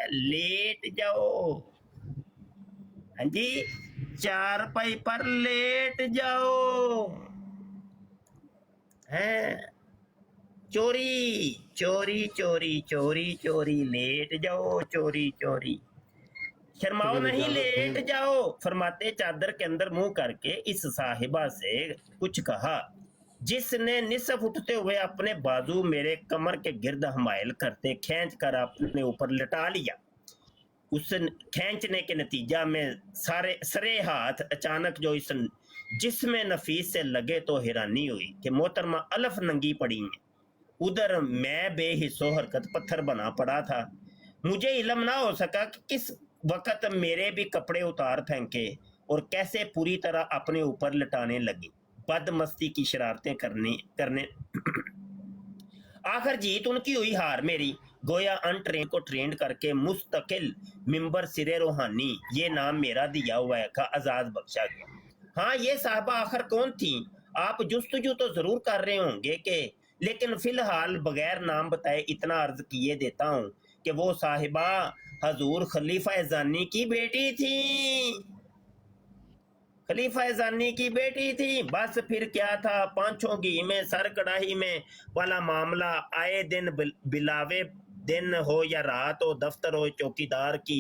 I: लेट जाओ। हाँ जी, चारपाई पर लेट जाओ। है चोरी चोरी चोरी चोरी चोरी, लेट जाओ चोरी चोरी। शर्माओ नहीं, लेट जाओ। फरमाते चादर के अंदर मुंह करके इस साहिबा से कुछ कहा, जिसने निसफ उठते हुए अपने बाजू मेरे कमर के गिर्द हमायल करते खींच कर अपने ऊपर लटा लिया। उस खींचने के नतीजा में सरे हाथ अचानक जो इस जिस्म नफीस से लगे तो हैरानी हुई कि मोहतरमा अलफ नंगी पड़ी हैं। उधर मैं बेहिस्सो हरकत पत्थर बना पड़ा था। मुझे इल्म ना हो सका कि किस वक्त मेरे भी कपड़े उतार फेंके और कैसे पूरी तरह अपने ऊपर लटाने लगी, बदमस्ती की शरारतें करने आखिर जीत उनकी हुई हार मेरी। गोया अनट्रेन को ट्रेंड करके मुस्तकिल मिंबर सिरे रूहानी, ये नाम मेरा दिया हुआ है, का आजाद बख्शा गया। हाँ, ये साहबा आखिर कौन थी? आप जुस्तजू तो जरूर कर रहे होंगे कि, लेकिन फिलहाल बगैर नाम बताए इतना अर्ज किए देता हूँ कि वो साहिबा हजूर खलीफा जानी की बेटी थी। खलीफा जानी की बेटी थी। बस फिर क्या था, पांचों घी में सर कढ़ाई में वाला मामला। आए दिन बिलावे दिन हो या रात हो, दफ्तर हो चौकीदार की,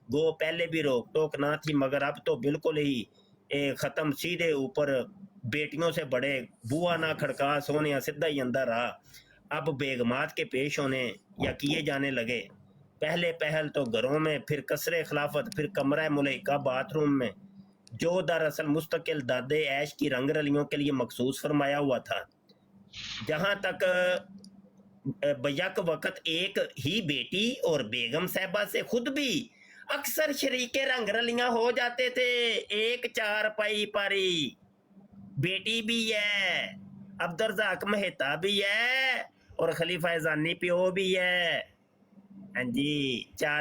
I: गो पहले भी रोक टोक ना थी, मगर अब तो बिल्कुल ही खत्म। सीधे ऊपर बेटियों से बड़े, बुआ ना खड़का, सोने सीधा ही अंदर रहा। अब बेगमात के पेश होने या किए जाने लगे। پہلے پہل تو گھروں میں، پھر قصر خلافت، پھر کمرہ ملائکہ باتھ روم میں، جو دراصل مستقل دادے عیش کی رنگ رلیوں کے لیے مخصوص فرمایا ہوا تھا. جہاں تک بیک وقت ایک ہی بیٹی اور بیگم صاحبہ سے خود بھی اکثر شریک رنگ رلیاں ہو جاتے تھے. ایک چارپائی پاری بیٹی بھی ہے، عبدالرزاق مہتا بھی ہے، اور خلیفہ ثانی پیو بھی ہے. ہاں جی، چار